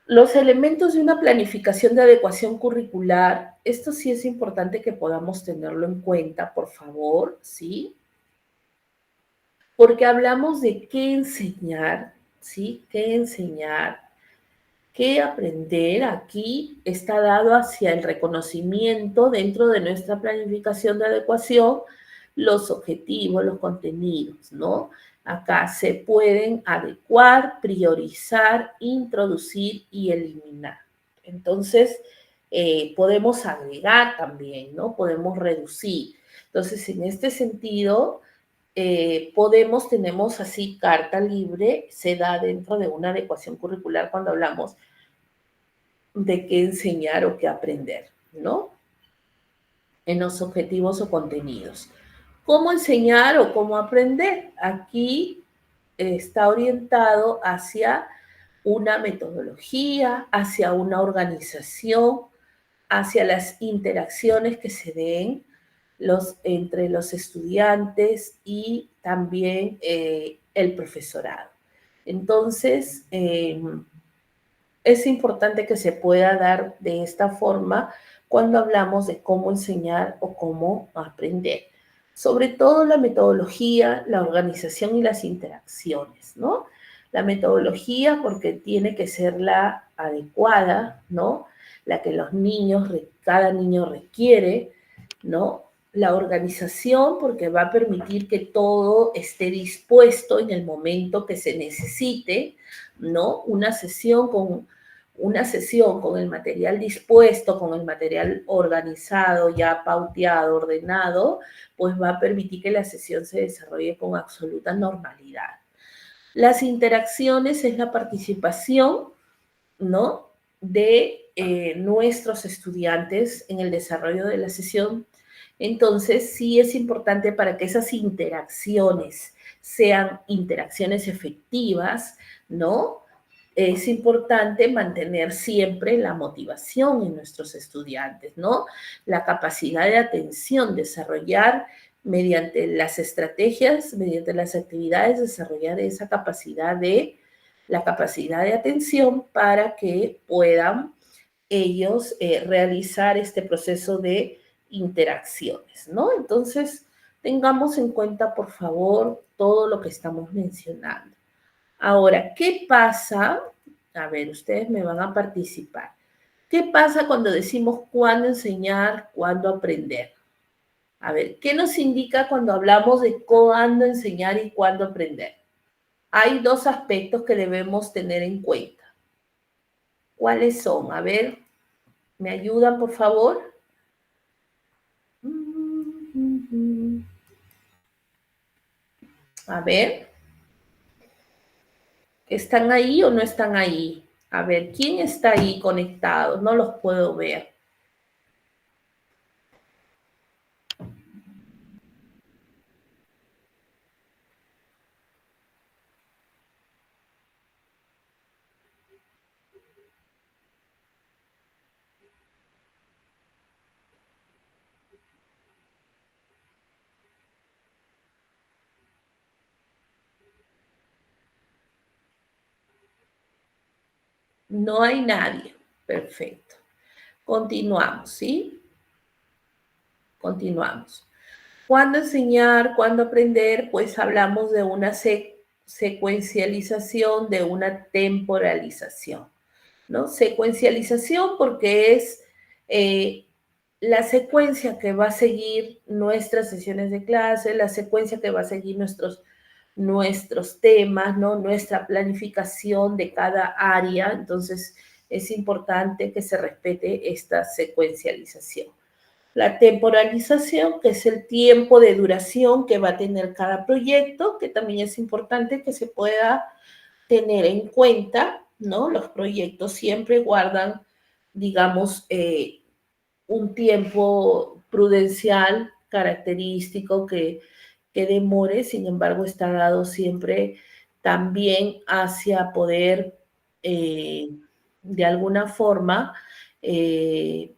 los elementos de una planificación de adecuación curricular, esto sí es importante que podamos tenerlo en cuenta, por favor, ¿sí? Porque hablamos de qué enseñar, ¿sí? ¿Qué enseñar? ¿Qué aprender? Aquí está dado hacia el reconocimiento dentro de nuestra planificación de adecuación, los objetivos, los contenidos, ¿no? Acá se pueden adecuar, priorizar, introducir y eliminar. Entonces, podemos agregar también, ¿no? Podemos reducir. Entonces, en este sentido, tenemos así carta libre, se da dentro de una adecuación curricular cuando hablamos de qué enseñar o qué aprender, ¿no? En los objetivos o contenidos. ¿Cómo enseñar o cómo aprender? Aquí está orientado hacia una metodología, hacia una organización, hacia las interacciones que se den entre los estudiantes y también el profesorado. Entonces, es importante que se pueda dar de esta forma cuando hablamos de cómo enseñar o cómo aprender. Sobre todo la metodología, la organización y las interacciones, ¿no? La metodología porque tiene que ser la adecuada, ¿no? La que cada niño requiere, ¿no? La organización porque va a permitir que todo esté dispuesto en el momento que se necesite, ¿no? Una sesión con el material dispuesto, con el material organizado, ya pauteado, ordenado, pues va a permitir que la sesión se desarrolle con absoluta normalidad. Las interacciones es la participación, ¿no? De nuestros estudiantes en el desarrollo de la sesión. Entonces, sí es importante para que esas interacciones sean interacciones efectivas, ¿no? Es importante mantener siempre la motivación en nuestros estudiantes, ¿no? La capacidad de atención, desarrollar mediante las estrategias, mediante las actividades, desarrollar esa capacidad de la capacidad de atención para que puedan ellos realizar este proceso de interacciones, ¿no? Entonces, tengamos en cuenta, por favor, todo lo que estamos mencionando. Ahora, ¿qué pasa? A ver, ustedes me van a participar. ¿Qué pasa cuando decimos cuándo enseñar, cuándo aprender? A ver, ¿qué nos indica cuando hablamos de cuándo enseñar y cuándo aprender? Hay dos aspectos que debemos tener en cuenta. ¿Cuáles son? A ver, ¿me ayudan, por favor? A ver, ¿están ahí o no están ahí? A ver, ¿quién está ahí conectado? No los puedo ver. No hay nadie. Perfecto. Continuamos, ¿sí? Continuamos. ¿Cuándo enseñar? ¿Cuándo aprender? Pues hablamos de una secuencialización, de una temporalización, ¿no? Secuencialización porque es la secuencia que va a seguir nuestras sesiones de clase, la secuencia que va a seguir nuestros temas, ¿no? Nuestra planificación de cada área. Entonces, es importante que se respete esta secuencialización. La temporalización, que es el tiempo de duración que va a tener cada proyecto, que también es importante que se pueda tener en cuenta, ¿no? Los proyectos siempre guardan, digamos, un tiempo prudencial característico que demore, sin embargo, está dado siempre también hacia poder, de alguna forma, de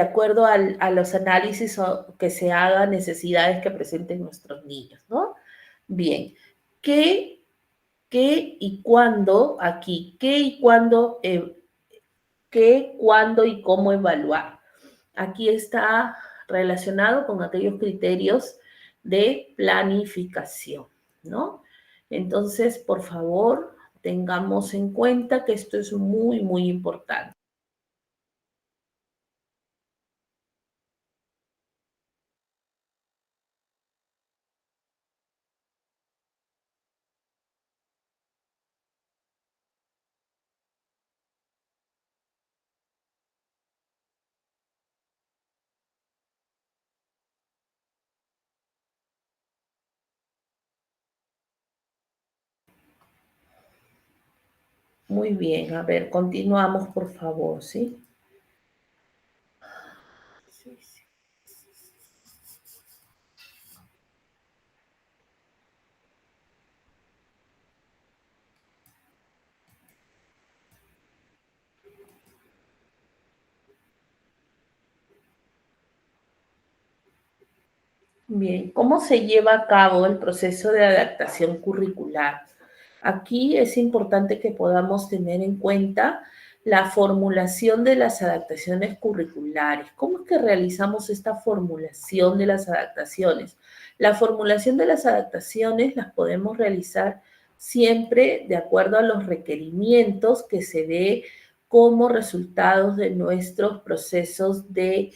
acuerdo a los análisis que se hagan, necesidades que presenten nuestros niños, ¿no? Bien, ¿qué y cuándo aquí? ¿Qué, cuándo y cómo evaluar? Aquí está relacionado con aquellos criterios de planificación, ¿no? Entonces, por favor, tengamos en cuenta que esto es muy, muy importante. Muy bien, a ver, continuamos, por favor, ¿sí? Sí, sí. Bien, ¿cómo se lleva a cabo el proceso de adaptación curricular? Aquí es importante que podamos tener en cuenta la formulación de las adaptaciones curriculares. ¿Cómo es que realizamos esta formulación de las adaptaciones? La formulación de las adaptaciones las podemos realizar siempre de acuerdo a los requerimientos que se dé como resultados de nuestros procesos de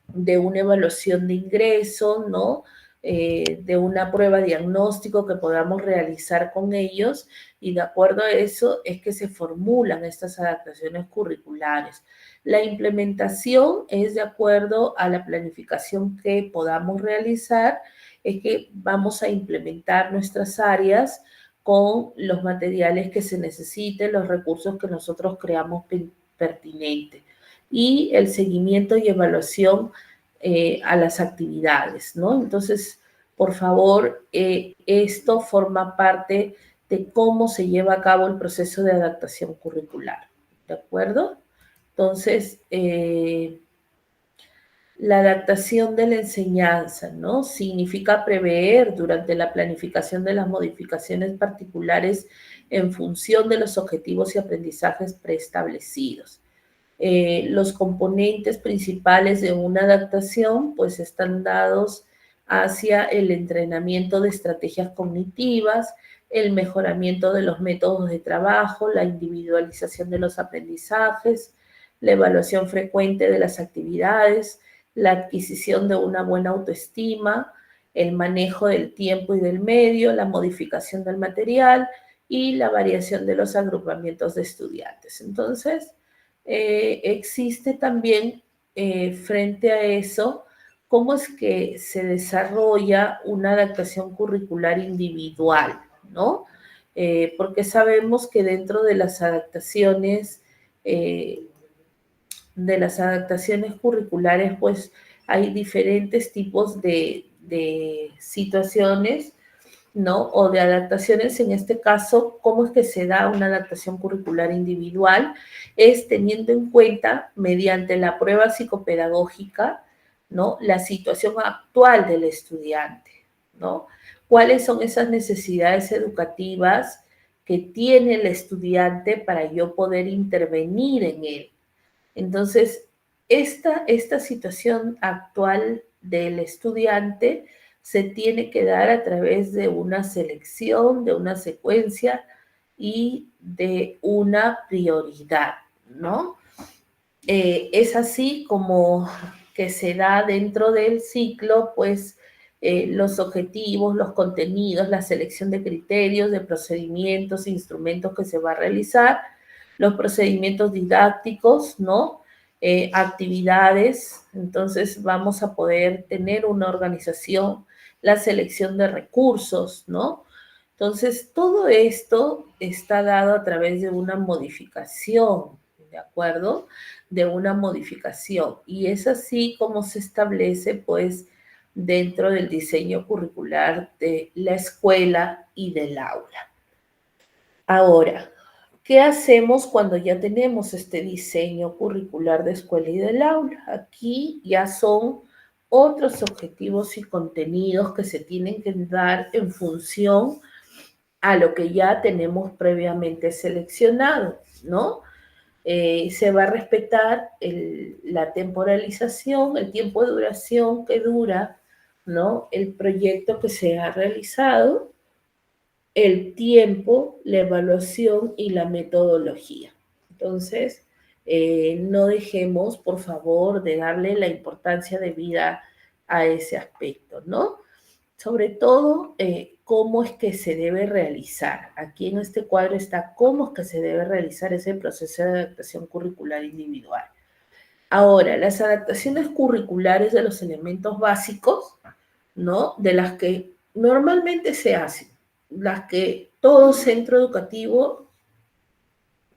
una evaluación de ingreso, ¿no? De una prueba diagnóstico que podamos realizar con ellos y de acuerdo a eso es que se formulan estas adaptaciones curriculares. La implementación es de acuerdo a la planificación que podamos realizar, es que vamos a implementar nuestras áreas con los materiales que se necesiten, los recursos que nosotros creamos pertinentes y el seguimiento y evaluación a las actividades, ¿no? Entonces, por favor, esto forma parte de cómo se lleva a cabo el proceso de adaptación curricular, ¿de acuerdo? Entonces, La adaptación de la enseñanza, ¿no? Significa prever durante la planificación de las modificaciones particulares en función de los objetivos y aprendizajes preestablecidos. Los componentes principales de una adaptación pues están dados hacia el entrenamiento de estrategias cognitivas, el mejoramiento de los métodos de trabajo, la individualización de los aprendizajes, la evaluación frecuente de las actividades, la adquisición de una buena autoestima, el manejo del tiempo y del medio, la modificación del material y la variación de los agrupamientos de estudiantes. Entonces, existe también frente a eso, cómo es que se desarrolla una adaptación curricular individual, ¿no? Porque sabemos que dentro de las adaptaciones curriculares, pues hay diferentes tipos de situaciones, ¿no? O de adaptaciones. En este caso, ¿cómo es que se da una adaptación curricular individual? Es teniendo en cuenta, mediante la prueba psicopedagógica, ¿no? La situación actual del estudiante, ¿no? ¿Cuáles son esas necesidades educativas que tiene el estudiante para yo poder intervenir en él? Entonces, esta situación actual del estudiante se tiene que dar a través de una selección, de una secuencia y de una prioridad, ¿no? Es así como que se da dentro del ciclo, pues, los objetivos, los contenidos, la selección de criterios, de procedimientos, instrumentos que se va a realizar, los procedimientos didácticos, ¿no? Actividades, entonces vamos a poder tener una organización, la selección de recursos, ¿no? Entonces, todo esto está dado a través de una modificación, ¿de acuerdo? De una modificación. Y es así como se establece, pues, dentro del diseño curricular de la escuela y del aula. Ahora, ¿qué hacemos cuando ya tenemos este diseño curricular de escuela y del aula? Aquí ya son otros objetivos y contenidos que se tienen que dar en función a lo que ya tenemos previamente seleccionado, ¿no? Se va a respetar la temporalización, el tiempo de duración que dura, ¿no? El proyecto que se ha realizado, el tiempo, la evaluación y la metodología. Entonces, no dejemos, por favor, de darle la importancia debida a ese aspecto, ¿no? Sobre todo, cómo es que se debe realizar. Aquí en este cuadro está cómo es que se debe realizar ese proceso de adaptación curricular individual. Ahora, las adaptaciones curriculares de los elementos básicos, ¿no? De las que normalmente se hacen, las que todo centro educativo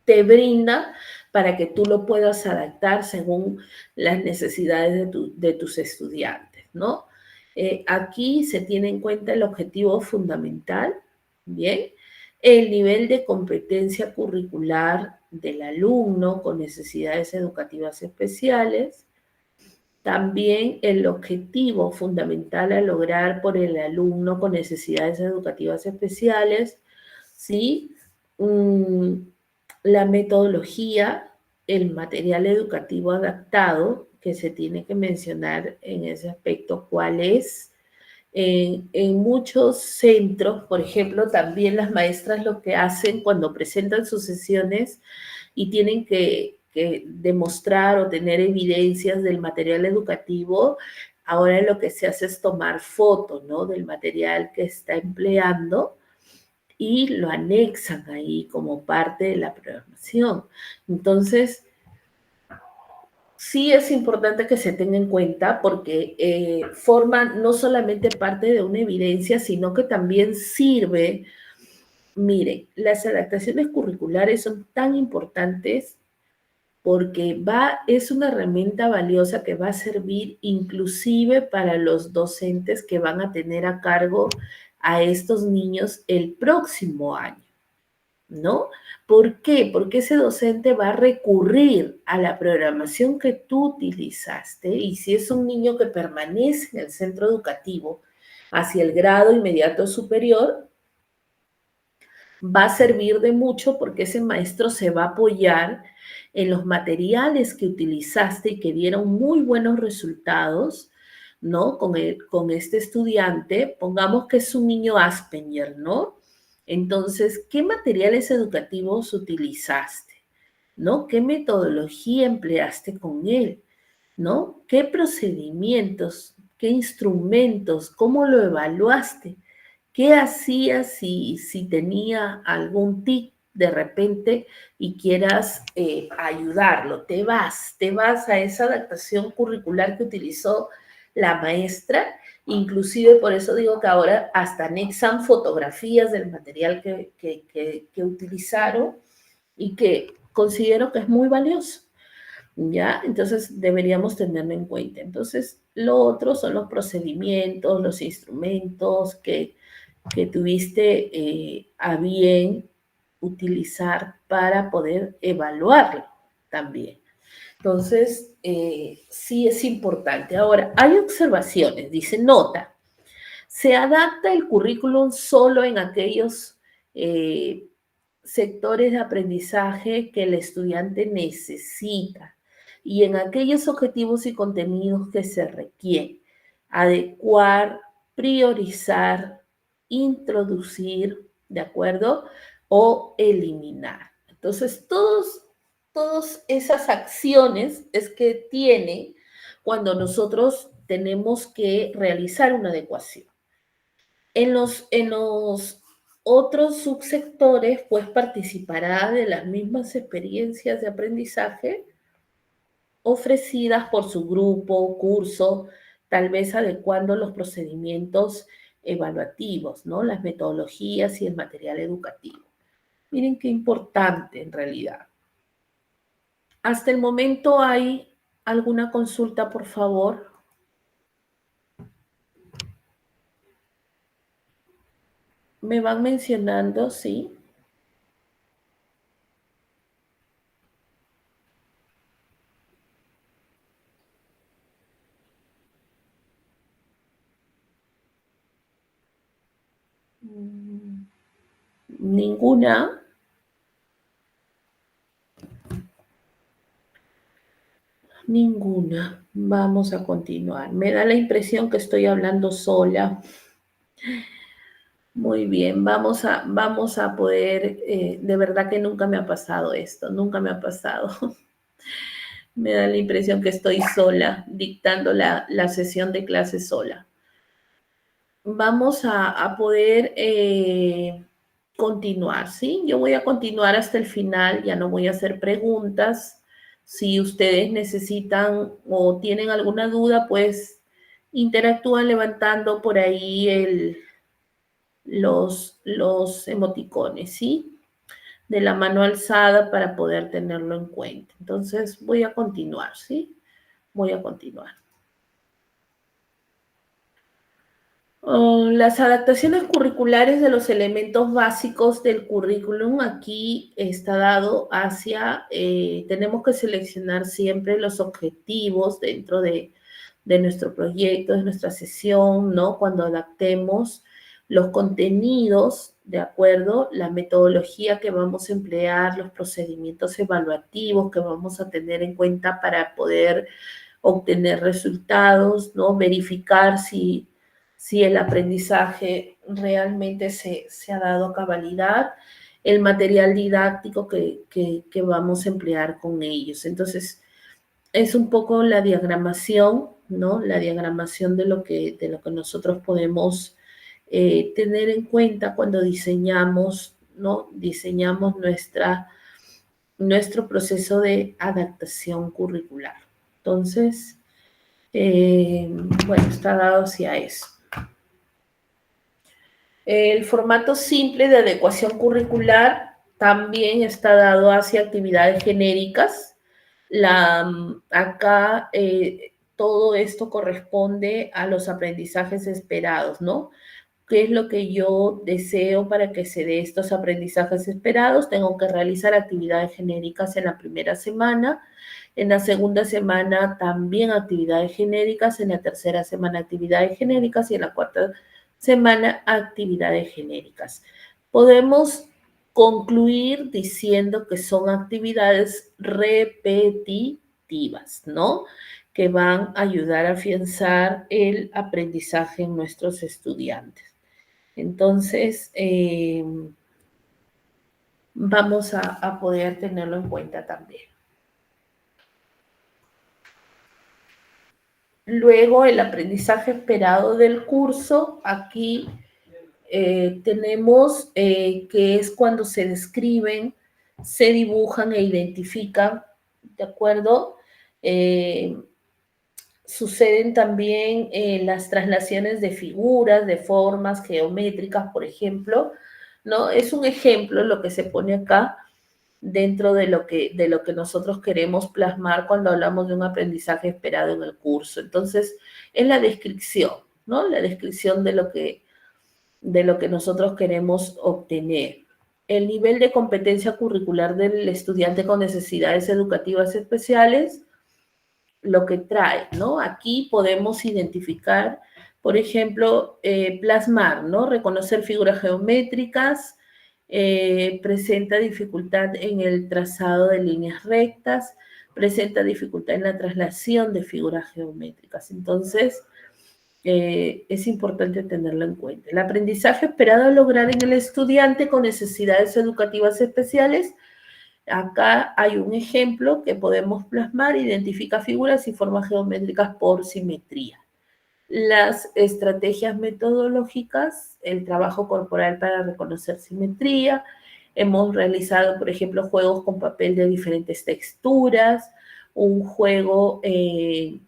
te brinda para que tú lo puedas adaptar según las necesidades de tus estudiantes, ¿no? Aquí se tiene en cuenta el objetivo fundamental, ¿bien? El nivel de competencia curricular del alumno con necesidades educativas especiales, también el objetivo fundamental a lograr por el alumno con necesidades educativas especiales, ¿sí? La metodología, el material educativo adaptado, que se tiene que mencionar en ese aspecto, cuál es. En muchos centros, por ejemplo, también las maestras lo que hacen cuando presentan sus sesiones y tienen que demostrar o tener evidencias del material educativo, ahora lo que se hace es tomar foto, ¿no? Del material que está empleando y lo anexan ahí como parte de la programación. Entonces, sí es importante que se tenga en cuenta porque forma no solamente parte de una evidencia, sino que también sirve. Miren, las adaptaciones curriculares son tan importantes porque es una herramienta valiosa que va a servir inclusive para los docentes que van a tener a cargo a estos niños el próximo año. ¿no? ¿Por qué? Porque ese docente va a recurrir a la programación que tú utilizaste y si es un niño que permanece en el centro educativo hacia el grado inmediato superior, va a servir de mucho porque ese maestro se va a apoyar en los materiales que utilizaste y que dieron muy buenos resultados, ¿no? Con este estudiante, pongamos que es un niño Asperger, ¿no? Entonces, ¿qué materiales educativos utilizaste? ¿No? ¿Qué metodología empleaste con él? ¿No? ¿Qué procedimientos? ¿Qué instrumentos? ¿Cómo lo evaluaste? ¿Qué hacías si tenía algún tic de repente y quieras ayudarlo? Te vas a esa adaptación curricular que utilizó la maestra, inclusive por eso digo que ahora hasta anexan fotografías del material que utilizaron y que considero que es muy valioso. ¿Ya? Entonces deberíamos tenerlo en cuenta. Entonces, lo otro son los procedimientos, los instrumentos que tuviste a bien utilizar para poder evaluarlo también. Entonces, sí es importante. Ahora, hay observaciones, dice nota. Se adapta el currículum solo en aquellos sectores de aprendizaje que el estudiante necesita y en aquellos objetivos y contenidos que se requieren. Adecuar, priorizar, introducir, ¿de acuerdo? O eliminar. Entonces, todas esas acciones es que tiene cuando nosotros tenemos que realizar una adecuación. En los otros subsectores, pues participará de las mismas experiencias de aprendizaje ofrecidas por su grupo, curso, tal vez adecuando los procedimientos evaluativos, ¿no? Las metodologías y el material educativo. Miren qué importante en realidad. Hasta el momento hay alguna consulta, por favor. Me van mencionando, sí. Ninguna. Ninguna. Vamos a continuar. Me da la impresión que estoy hablando sola. Muy bien, vamos a poder, de verdad que nunca me ha pasado esto, nunca me ha pasado. Me da la impresión que estoy sola, dictando la sesión de clase sola. Vamos a poder continuar, ¿sí? Yo voy a continuar hasta el final, ya no voy a hacer preguntas. Si ustedes necesitan o tienen alguna duda, pues interactúan levantando por ahí los emoticones, ¿sí? De la mano alzada para poder tenerlo en cuenta. Entonces voy a continuar, ¿sí? Voy a continuar. Las adaptaciones curriculares de los elementos básicos del currículum aquí está dado hacia, tenemos que seleccionar siempre los objetivos dentro de nuestro proyecto, de nuestra sesión, ¿no? Cuando adaptemos los contenidos, ¿de acuerdo? La metodología que vamos a emplear, los procedimientos evaluativos que vamos a tener en cuenta para poder obtener resultados, ¿no? Verificar si el aprendizaje realmente se ha dado a cabalidad, el material didáctico que vamos a emplear con ellos. Entonces, es un poco la diagramación, ¿no? La diagramación de lo que nosotros podemos tener en cuenta cuando diseñamos, ¿no? Diseñamos nuestro proceso de adaptación curricular. Entonces, bueno, está dado hacia eso. El formato simple de adecuación curricular también está dado hacia actividades genéricas. Acá todo esto corresponde a los aprendizajes esperados, ¿no? ¿Qué es lo que yo deseo para que se dé estos aprendizajes esperados? Tengo que realizar actividades genéricas en la primera semana, en la segunda semana también actividades genéricas, en la tercera semana actividades genéricas y en la cuarta semana actividades genéricas. Podemos concluir diciendo que son actividades repetitivas, ¿no? Que van a ayudar a afianzar el aprendizaje en nuestros estudiantes. Entonces, vamos a poder tenerlo en cuenta también. Luego, el aprendizaje esperado del curso. Aquí tenemos que es cuando se describen, se dibujan e identifican, ¿de acuerdo? Suceden también las traslaciones de figuras, de formas geométricas, por ejemplo, ¿no? Es un ejemplo lo que se pone acá dentro de lo que nosotros queremos plasmar cuando hablamos de un aprendizaje esperado en el curso. Entonces, es la descripción, ¿no? La descripción de lo que nosotros queremos obtener. El nivel de competencia curricular del estudiante con necesidades educativas especiales, lo que trae, ¿no? Aquí podemos identificar, por ejemplo, plasmar, ¿no? Reconocer figuras geométricas, presenta dificultad en el trazado de líneas rectas, presenta dificultad en la traslación de figuras geométricas. Entonces, es importante tenerlo en cuenta. El aprendizaje esperado a lograr en el estudiante con necesidades educativas especiales. Acá hay un ejemplo que podemos plasmar, identifica figuras y formas geométricas por simetría. Las estrategias metodológicas, el trabajo corporal para reconocer simetría. Hemos realizado, por ejemplo, juegos con papel de diferentes texturas, un juego en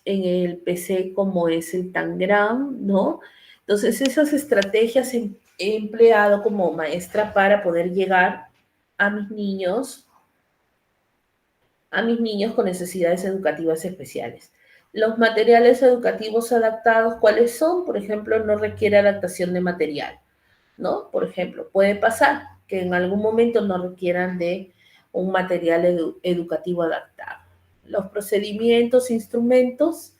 el PC como es el Tangram, ¿no? Entonces, esas estrategias he empleado como maestra para poder llegar a mis niños con necesidades educativas especiales. Los materiales educativos adaptados, ¿cuáles son? Por ejemplo, no requiere adaptación de material, ¿no? Por ejemplo, puede pasar que en algún momento no requieran de un material educativo adaptado. Los procedimientos, instrumentos,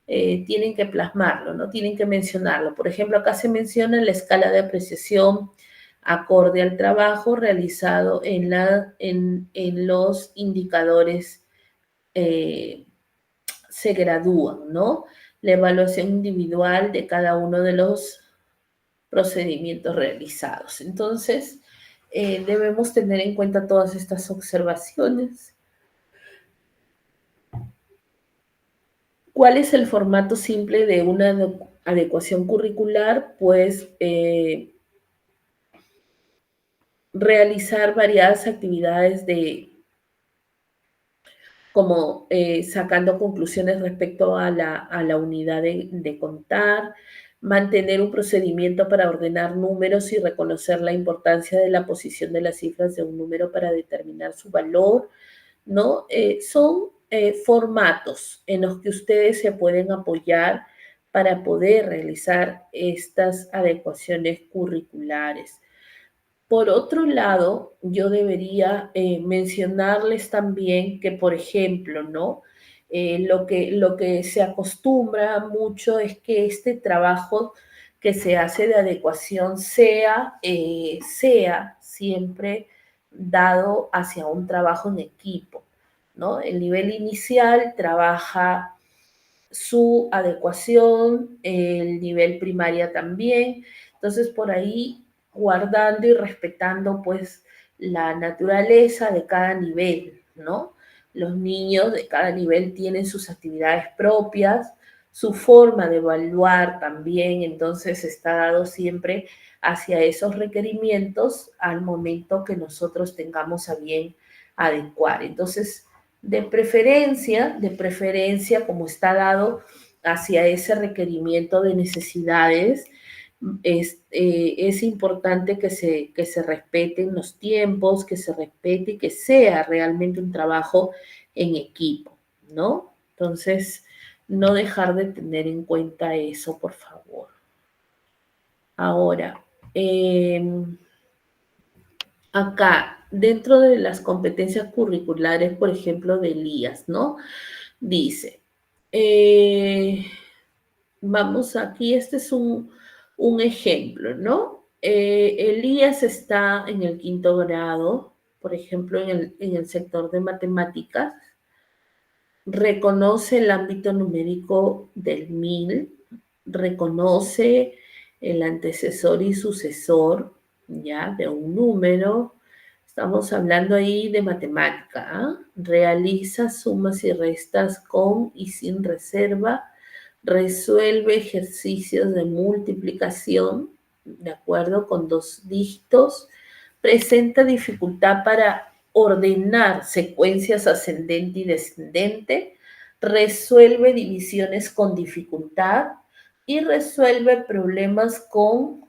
tienen que plasmarlo, ¿no? Tienen que mencionarlo. Por ejemplo, acá se menciona la escala de apreciación acorde al trabajo realizado en los indicadores se gradúan, ¿no? La evaluación individual de cada uno de los procedimientos realizados. Entonces, debemos tener en cuenta todas estas observaciones. ¿Cuál es el formato simple de una adecuación curricular? Pues realizar variadas actividades como sacando conclusiones respecto a la unidad de contar, mantener un procedimiento para ordenar números y reconocer la importancia de la posición de las cifras de un número para determinar su valor, ¿no? Son formatos en los que ustedes se pueden apoyar para poder realizar estas adecuaciones curriculares. Por otro lado, yo debería mencionarles también que, por ejemplo, ¿no? Lo que se acostumbra mucho es que este trabajo que se hace de adecuación sea siempre dado hacia un trabajo en equipo, ¿no? El nivel inicial trabaja su adecuación, el nivel primaria también. Entonces, por ahí guardando y respetando pues la naturaleza de cada nivel, ¿no? Los niños de cada nivel tienen sus actividades propias, su forma de evaluar también, entonces está dado siempre hacia esos requerimientos al momento que nosotros tengamos a bien adecuar. Entonces, de preferencia, como está dado hacia ese requerimiento de necesidades, es importante que se respeten los tiempos, que se respete y que sea realmente un trabajo en equipo, ¿no? Entonces, no dejar de tener en cuenta eso, por favor. Ahora, acá, dentro de las competencias curriculares, por ejemplo, de Elías, ¿no? Dice, vamos aquí, este es un ejemplo, ¿no? Elías está en el 5º grado, por ejemplo, en el sector de matemáticas, reconoce el ámbito numérico del 1000, reconoce el antecesor y sucesor, ya, de un número. Estamos hablando ahí de matemática, ¿ah? Realiza sumas y restas con y sin reserva, resuelve ejercicios de multiplicación, de acuerdo, con 2 dígitos, presenta dificultad para ordenar secuencias ascendente y descendente, resuelve divisiones con dificultad y resuelve problemas con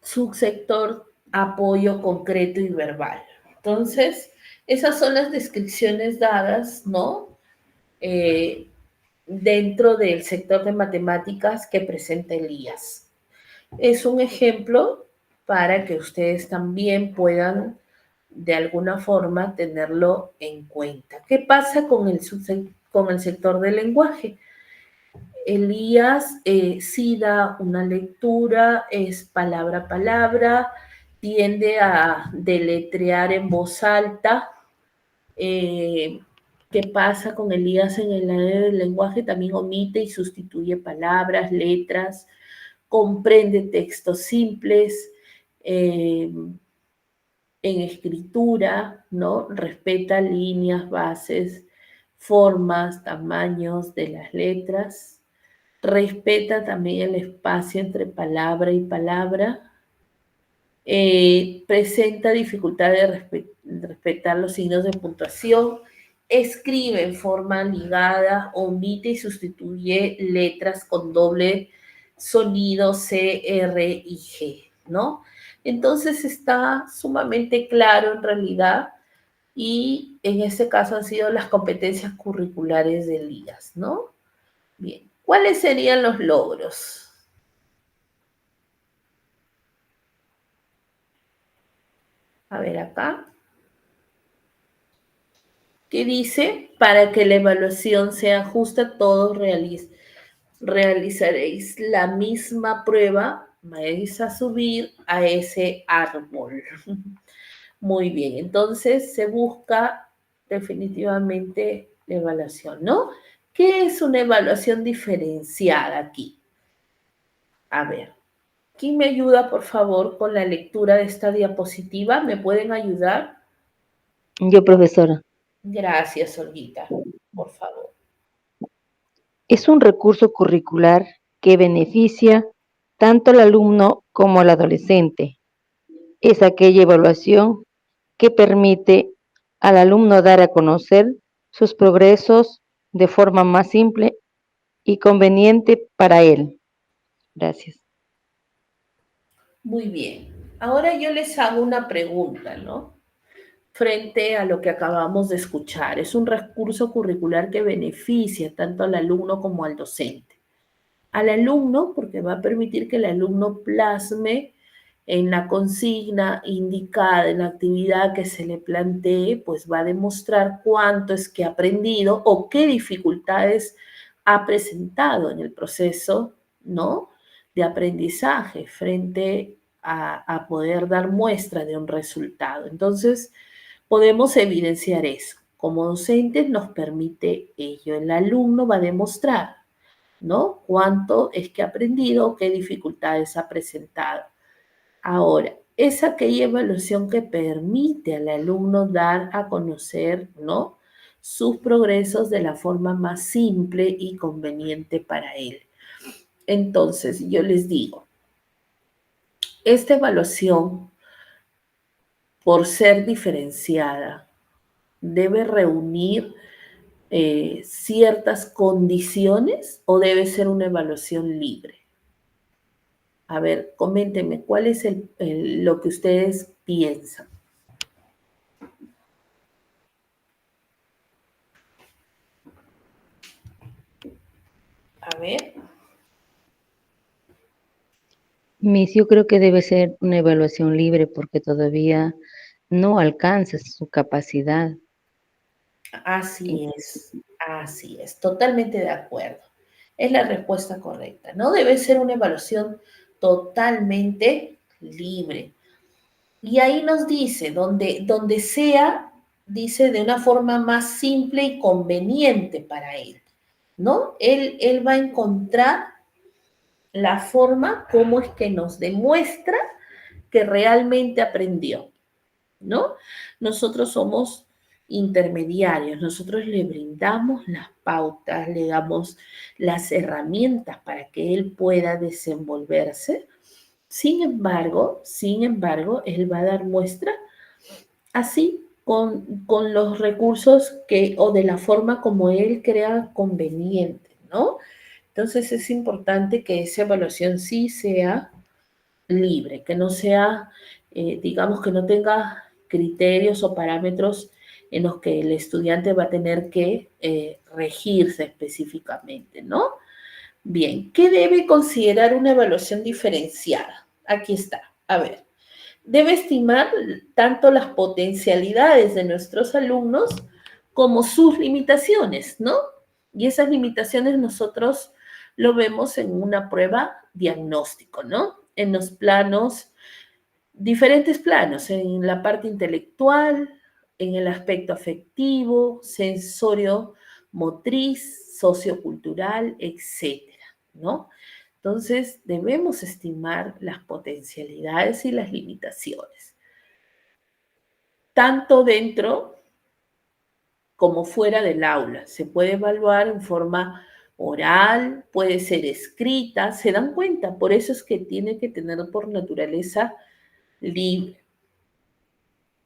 subsector apoyo concreto y verbal. Entonces, esas son las descripciones dadas, ¿no? Dentro del sector de matemáticas que presenta Elías. Es un ejemplo para que ustedes también puedan de alguna forma tenerlo en cuenta. ¿Qué pasa con el sector del lenguaje? Elías sí da una lectura, es palabra a palabra, tiende a deletrear en voz alta. ¿Qué pasa con Elías en el área del lenguaje? También omite y sustituye palabras, letras, comprende textos simples, en escritura, ¿no? Respeta líneas, bases, formas, tamaños de las letras, respeta también el espacio entre palabra y palabra, presenta dificultad de respetar los signos de puntuación, escribe en forma ligada, omite y sustituye letras con doble sonido C, R y G, ¿no? Entonces está sumamente claro en realidad y en este caso han sido las competencias curriculares de Elías, ¿no? Bien, ¿cuáles serían los logros? A ver acá. ¿Qué dice? Para que la evaluación sea justa, todos realizaréis la misma prueba, vais a subir a ese árbol. Muy bien, entonces se busca definitivamente la evaluación, ¿no? ¿Qué es una evaluación diferenciada aquí? A ver, ¿quién me ayuda, por favor, con la lectura de esta diapositiva? ¿Me pueden ayudar? Yo, profesora. Gracias, Olguita, por favor. Es un recurso curricular que beneficia tanto al alumno como al adolescente. Es aquella evaluación que permite al alumno dar a conocer sus progresos de forma más simple y conveniente para él. Gracias. Muy bien. Ahora yo les hago una pregunta, ¿no? Frente a lo que acabamos de escuchar. Es un recurso curricular que beneficia tanto al alumno como al docente. Al alumno, porque va a permitir que el alumno plasme en la consigna indicada, en la actividad que se le plantee, pues va a demostrar cuánto es que ha aprendido o qué dificultades ha presentado en el proceso, ¿no? De aprendizaje frente a poder dar muestra de un resultado. Entonces, podemos evidenciar eso. Como docentes nos permite ello. El alumno va a demostrar, ¿no? Cuánto es que ha aprendido, qué dificultades ha presentado. Ahora, es aquella evaluación que permite al alumno dar a conocer, ¿no? Sus progresos de la forma más simple y conveniente para él. Entonces, yo les digo, esta evaluación, por ser diferenciada, debe reunir ciertas condiciones o debe ser una evaluación libre. A ver, coméntenme, ¿cuál es lo que ustedes piensan? A ver. Miss, yo creo que debe ser una evaluación libre porque todavía no alcanza su capacidad. Así es, totalmente de acuerdo. Es la respuesta correcta, ¿no? Debe ser una evaluación totalmente libre. Y ahí nos dice, donde sea, dice de una forma más simple y conveniente para él, ¿no? Él va a encontrar la forma como es que nos demuestra que realmente aprendió, ¿no? Nosotros somos intermediarios, nosotros le brindamos las pautas, le damos las herramientas para que él pueda desenvolverse. Sin embargo, él va a dar muestra así con los recursos o de la forma como él crea conveniente, ¿no? Entonces es importante que esa evaluación sí sea libre, que no sea, digamos, que no tenga criterios o parámetros en los que el estudiante va a tener que regirse específicamente, ¿no? Bien, ¿qué debe considerar una evaluación diferenciada? Aquí está, a ver. Debe estimar tanto las potencialidades de nuestros alumnos como sus limitaciones, ¿no? Y esas limitaciones nosotros lo vemos en una prueba diagnóstico, ¿no? En los planos, diferentes planos, en la parte intelectual, en el aspecto afectivo, sensorio, motriz, sociocultural, etcétera, ¿no? Entonces, debemos estimar las potencialidades y las limitaciones, tanto dentro como fuera del aula. Se puede evaluar en forma oral, puede ser escrita, se dan cuenta, por eso es que tiene que tener por naturaleza libre,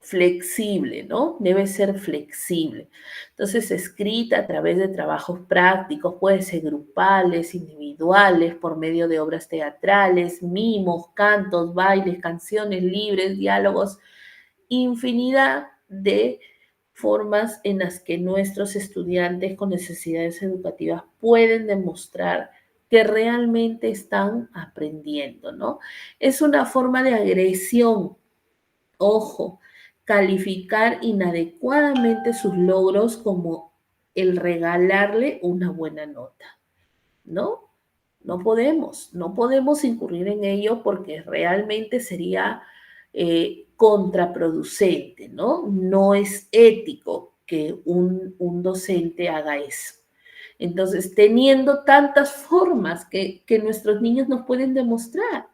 flexible, ¿no? Debe ser flexible. Entonces, escrita a través de trabajos prácticos, puede ser grupales, individuales, por medio de obras teatrales, mimos, cantos, bailes, canciones libres, diálogos, infinidad de formas en las que nuestros estudiantes con necesidades educativas pueden demostrar que realmente están aprendiendo, ¿no? Es una forma de agresión. Ojo, calificar inadecuadamente sus logros como el regalarle una buena nota, ¿no? No podemos incurrir en ello porque realmente sería contraproducente, ¿no? No es ético que un docente haga eso. Entonces, teniendo tantas formas que nuestros niños nos pueden demostrar,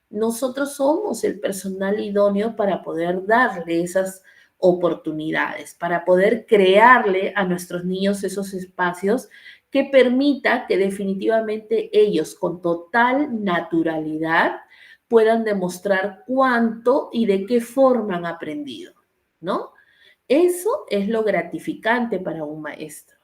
nosotros somos el personal idóneo para poder darle esas oportunidades, para poder crearle a nuestros niños esos espacios que permita que definitivamente ellos con total naturalidad puedan demostrar cuánto y de qué forma han aprendido, ¿no? Eso es lo gratificante para un maestro.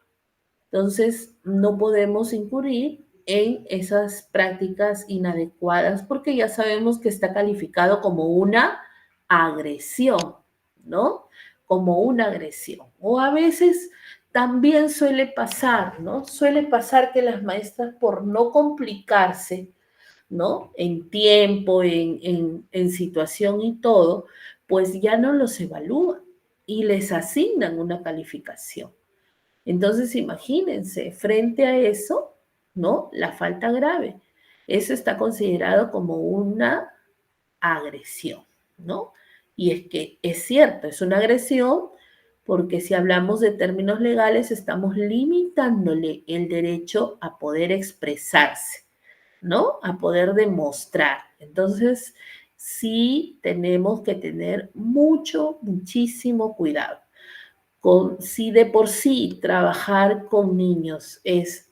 Entonces, no podemos incurrir en esas prácticas inadecuadas porque ya sabemos que está calificado como una agresión, ¿no? Como una agresión. O a veces también suele pasar, ¿no? Suele pasar que las maestras, por no complicarse, ¿no? En tiempo, en situación y todo, pues ya no los evalúan y les asignan una calificación. Entonces, imagínense, frente a eso, ¿no? La falta grave. Eso está considerado como una agresión, ¿no? Y es que es cierto, es una agresión porque si hablamos de términos legales, estamos limitándole el derecho a poder expresarse, ¿no? A poder demostrar. Entonces, sí tenemos que tener muchísimo cuidado. Si de por sí trabajar con niños es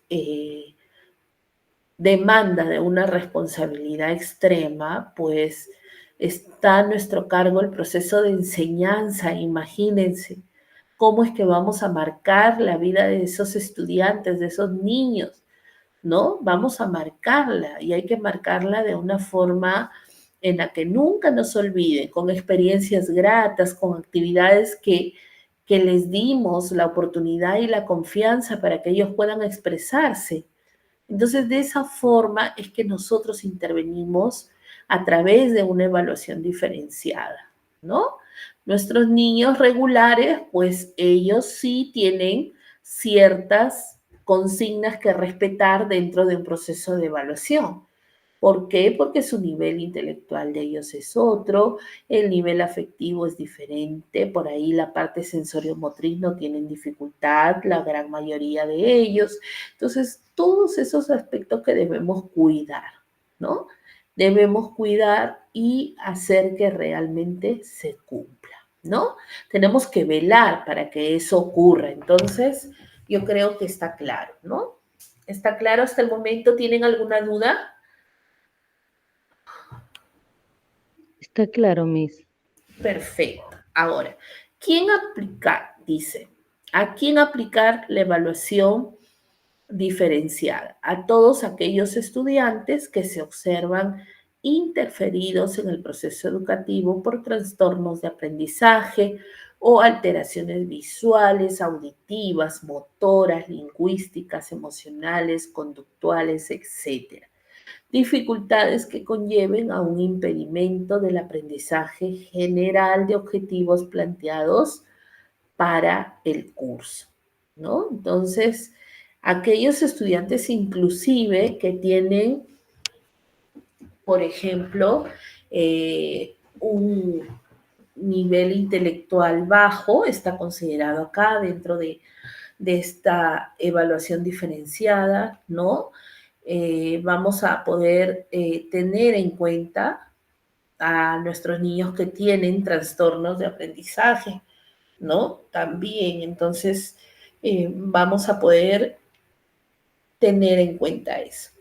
demanda de una responsabilidad extrema, pues está a nuestro cargo el proceso de enseñanza. Imagínense cómo es que vamos a marcar la vida de esos estudiantes, de esos niños, ¿no? Vamos a marcarla y hay que marcarla de una forma en la que nunca nos olviden, con experiencias gratas, con actividades que les dimos la oportunidad y la confianza para que ellos puedan expresarse. Entonces, de esa forma es que nosotros intervenimos a través de una evaluación diferenciada, ¿no? Nuestros niños regulares, pues ellos sí tienen ciertas consignas que respetar dentro de un proceso de evaluación. ¿Por qué? Porque su nivel intelectual de ellos es otro, el nivel afectivo es diferente, por ahí la parte sensoriomotriz no tienen dificultad, la gran mayoría de ellos. Entonces, todos esos aspectos que debemos cuidar, ¿no? Debemos cuidar y hacer que realmente se cumpla, ¿no? Tenemos que velar para que eso ocurra. Entonces, yo creo que está claro, ¿no? ¿Está claro hasta el momento? ¿Tienen alguna duda? Está claro, Miss. Perfecto. Ahora, ¿quién aplicar? Dice, ¿a quién aplicar la evaluación diferenciada? A todos aquellos estudiantes que se observan interferidos en el proceso educativo por trastornos de aprendizaje o alteraciones visuales, auditivas, motoras, lingüísticas, emocionales, conductuales, etc. Dificultades que conlleven a un impedimento del aprendizaje general de objetivos planteados para el curso, ¿no? Entonces, aquellos estudiantes inclusive que tienen, por ejemplo, un nivel intelectual bajo, está considerado acá dentro de esta evaluación diferenciada, ¿no? Vamos a poder tener en cuenta a nuestros niños que tienen trastornos de aprendizaje, ¿no? También, entonces, vamos a poder tener en cuenta eso.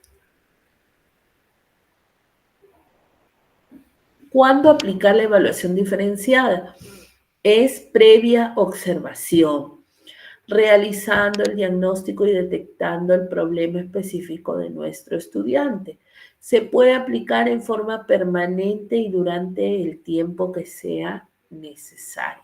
¿Cuándo aplicar la evaluación diferenciada? Es previa observación, realizando el diagnóstico y detectando el problema específico de nuestro estudiante. Se puede aplicar en forma permanente y durante el tiempo que sea necesario,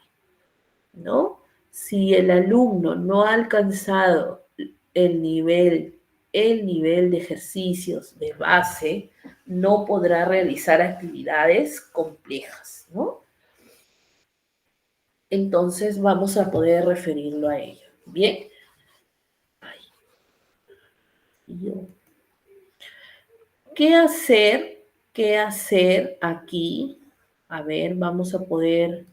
¿no? Si el alumno no ha alcanzado el nivel de ejercicios de base, no podrá realizar actividades complejas, ¿no? Entonces vamos a poder referirlo a ello. Bien. ¿Qué hacer? ¿Qué hacer aquí? A ver, vamos a poder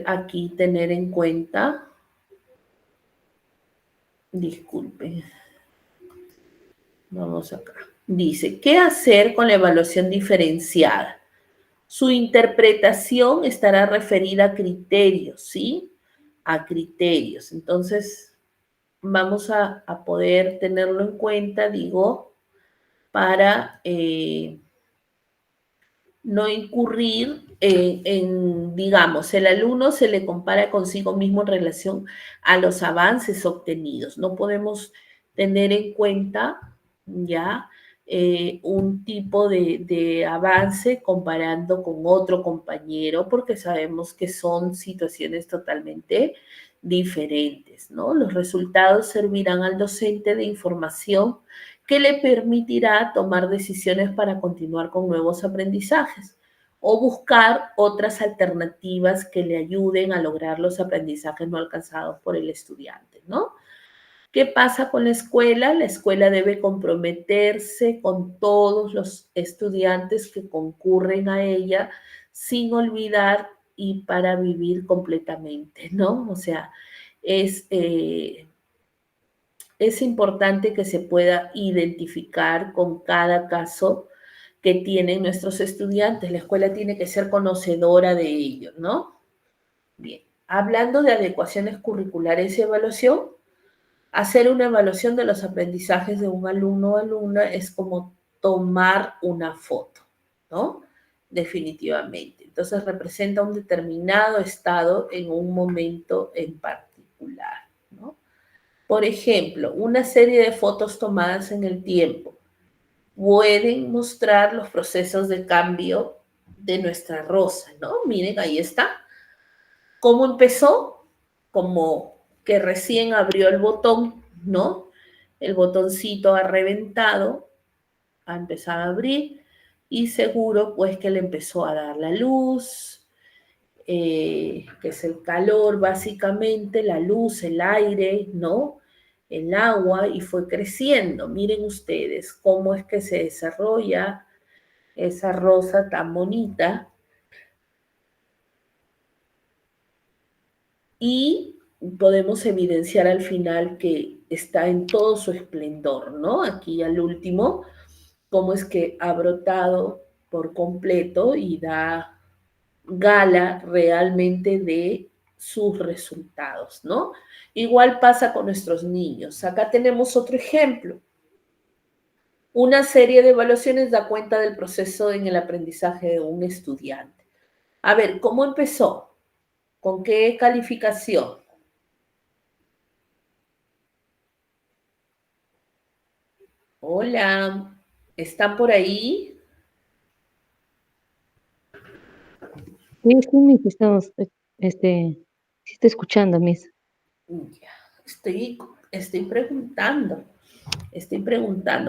aquí tener en cuenta. Disculpen. Vamos acá. Dice, ¿qué hacer con la evaluación diferenciada? Su interpretación estará referida a criterios, ¿sí? A criterios. Entonces, vamos a poder tenerlo en cuenta, digo, para no incurrir digamos, el alumno se le compara consigo mismo en relación a los avances obtenidos. No podemos tener en cuenta ya un tipo de avance comparando con otro compañero porque sabemos que son situaciones totalmente diferentes, ¿no? Los resultados servirán al docente de información que le permitirá tomar decisiones para continuar con nuevos aprendizajes o buscar otras alternativas que le ayuden a lograr los aprendizajes no alcanzados por el estudiante, ¿no? ¿Qué pasa con la escuela? La escuela debe comprometerse con todos los estudiantes que concurren a ella sin olvidar y para vivir completamente, ¿no? O sea, es importante que se pueda identificar con cada caso que tienen nuestros estudiantes. La escuela tiene que ser conocedora de ello, ¿no? Bien, hablando de adecuaciones curriculares y evaluación, hacer una evaluación de los aprendizajes de un alumno o alumna es como tomar una foto, ¿no? Definitivamente. Entonces representa un determinado estado en un momento en particular, ¿no? Por ejemplo, una serie de fotos tomadas en el tiempo pueden mostrar los procesos de cambio de nuestra rosa, ¿no? Miren, ahí está. ¿Cómo empezó? Como que recién abrió el botón, ¿no? El botoncito ha reventado ha empezado a abrir y seguro pues que le empezó a dar la luz, que es el calor básicamente, la luz, el aire, ¿no? El agua y fue creciendo. Miren ustedes cómo es que se desarrolla esa rosa tan bonita. Y podemos evidenciar al final que está en todo su esplendor, ¿no? Aquí al último, cómo es que ha brotado por completo y da gala realmente de sus resultados, ¿no? Igual pasa con nuestros niños. Acá tenemos otro ejemplo. Una serie de evaluaciones da cuenta del proceso en el aprendizaje de un estudiante. A ver, ¿cómo empezó? ¿Con qué calificación? Hola, ¿están por ahí? Sí, Miss, estamos, sí estoy escuchando, Miss. Ya, estoy preguntando,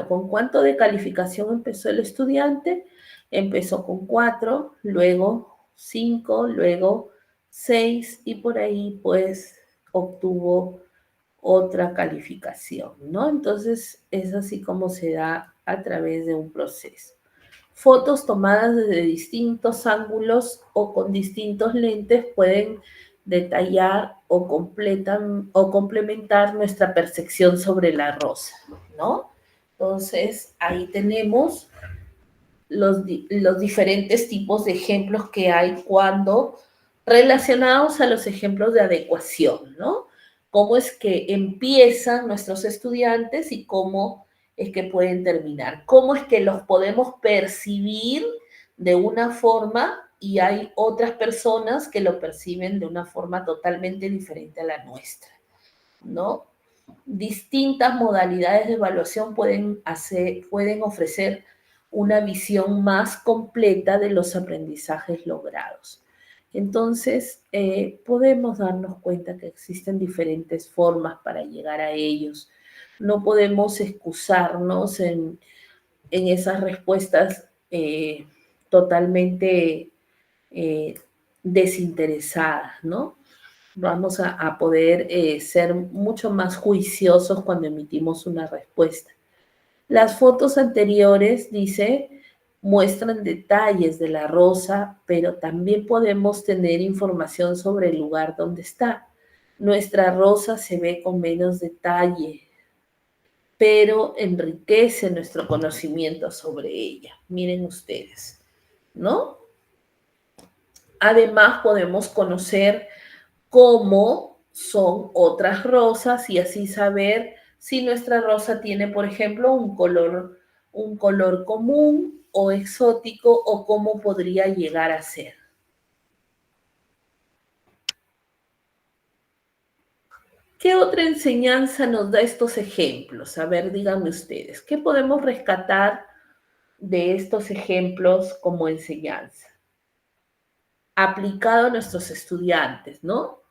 ¿con cuánto de calificación empezó el estudiante? Empezó con 4, luego 5, luego 6 y por ahí pues obtuvo otra calificación, ¿no? Entonces es así como se da a través de un proceso. Fotos tomadas desde distintos ángulos o con distintos lentes pueden detallar o complementar nuestra percepción sobre la rosa, ¿no? Entonces, ahí tenemos los diferentes tipos de ejemplos que hay cuando relacionados a los ejemplos de adecuación, ¿no? Cómo es que empiezan nuestros estudiantes y cómo es que pueden terminar, cómo es que los podemos percibir de una forma y hay otras personas que lo perciben de una forma totalmente diferente a la nuestra, ¿no? Distintas modalidades de evaluación pueden ofrecer una visión más completa de los aprendizajes logrados. Entonces, podemos darnos cuenta que existen diferentes formas para llegar a ellos. No podemos excusarnos en esas respuestas totalmente desinteresadas, ¿no? Vamos a poder ser mucho más juiciosos cuando emitimos una respuesta. Las fotos anteriores, dice, muestran detalles de la rosa, pero también podemos tener información sobre el lugar donde está. Nuestra rosa se ve con menos detalle, pero enriquece nuestro conocimiento sobre ella. Miren ustedes, ¿no? Además, podemos conocer cómo son otras rosas y así saber si nuestra rosa tiene, por ejemplo, un color común o exótico o cómo podría llegar a ser. ¿Qué otra enseñanza nos da estos ejemplos? A ver, díganme ustedes, ¿qué podemos rescatar de estos ejemplos como enseñanza? Aplicado a nuestros estudiantes, ¿no?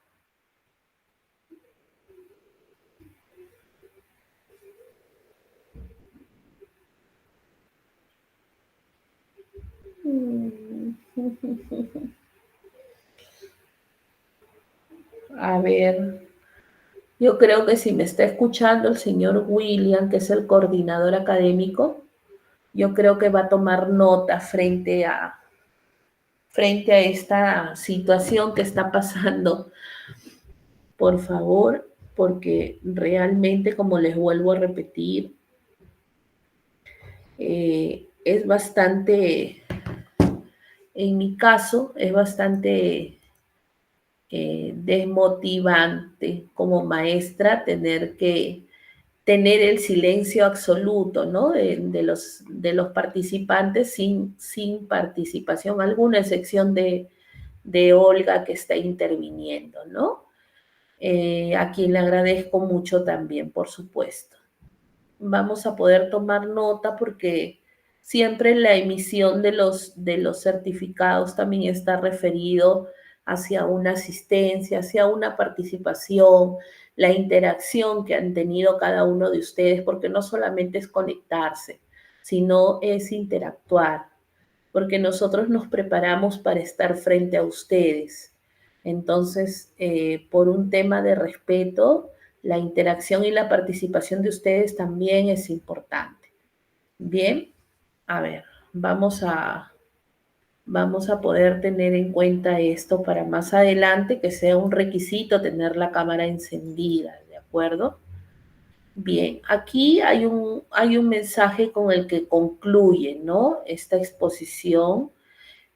A ver, yo creo que si me está escuchando el señor William, que es el coordinador académico, yo creo que va a tomar nota frente a esta situación que está pasando, por favor, porque realmente, como les vuelvo a repetir, es bastante, en mi caso, es bastante desmotivante como maestra tener que tener el silencio absoluto, ¿no? De los participantes sin participación alguna, excepción de Olga que está interviniendo, ¿no? A quien le agradezco mucho también, por supuesto. Vamos a poder tomar nota porque siempre la emisión de los certificados también está referido hacia una asistencia, hacia una participación, la interacción que han tenido cada uno de ustedes, porque no solamente es conectarse, sino es interactuar, porque nosotros nos preparamos para estar frente a ustedes. Entonces, por un tema de respeto, la interacción y la participación de ustedes también es importante. Bien, a ver, vamos a poder tener en cuenta esto para más adelante, que sea un requisito tener la cámara encendida, ¿de acuerdo? Bien, aquí hay un mensaje con el que concluye, ¿no?, esta exposición,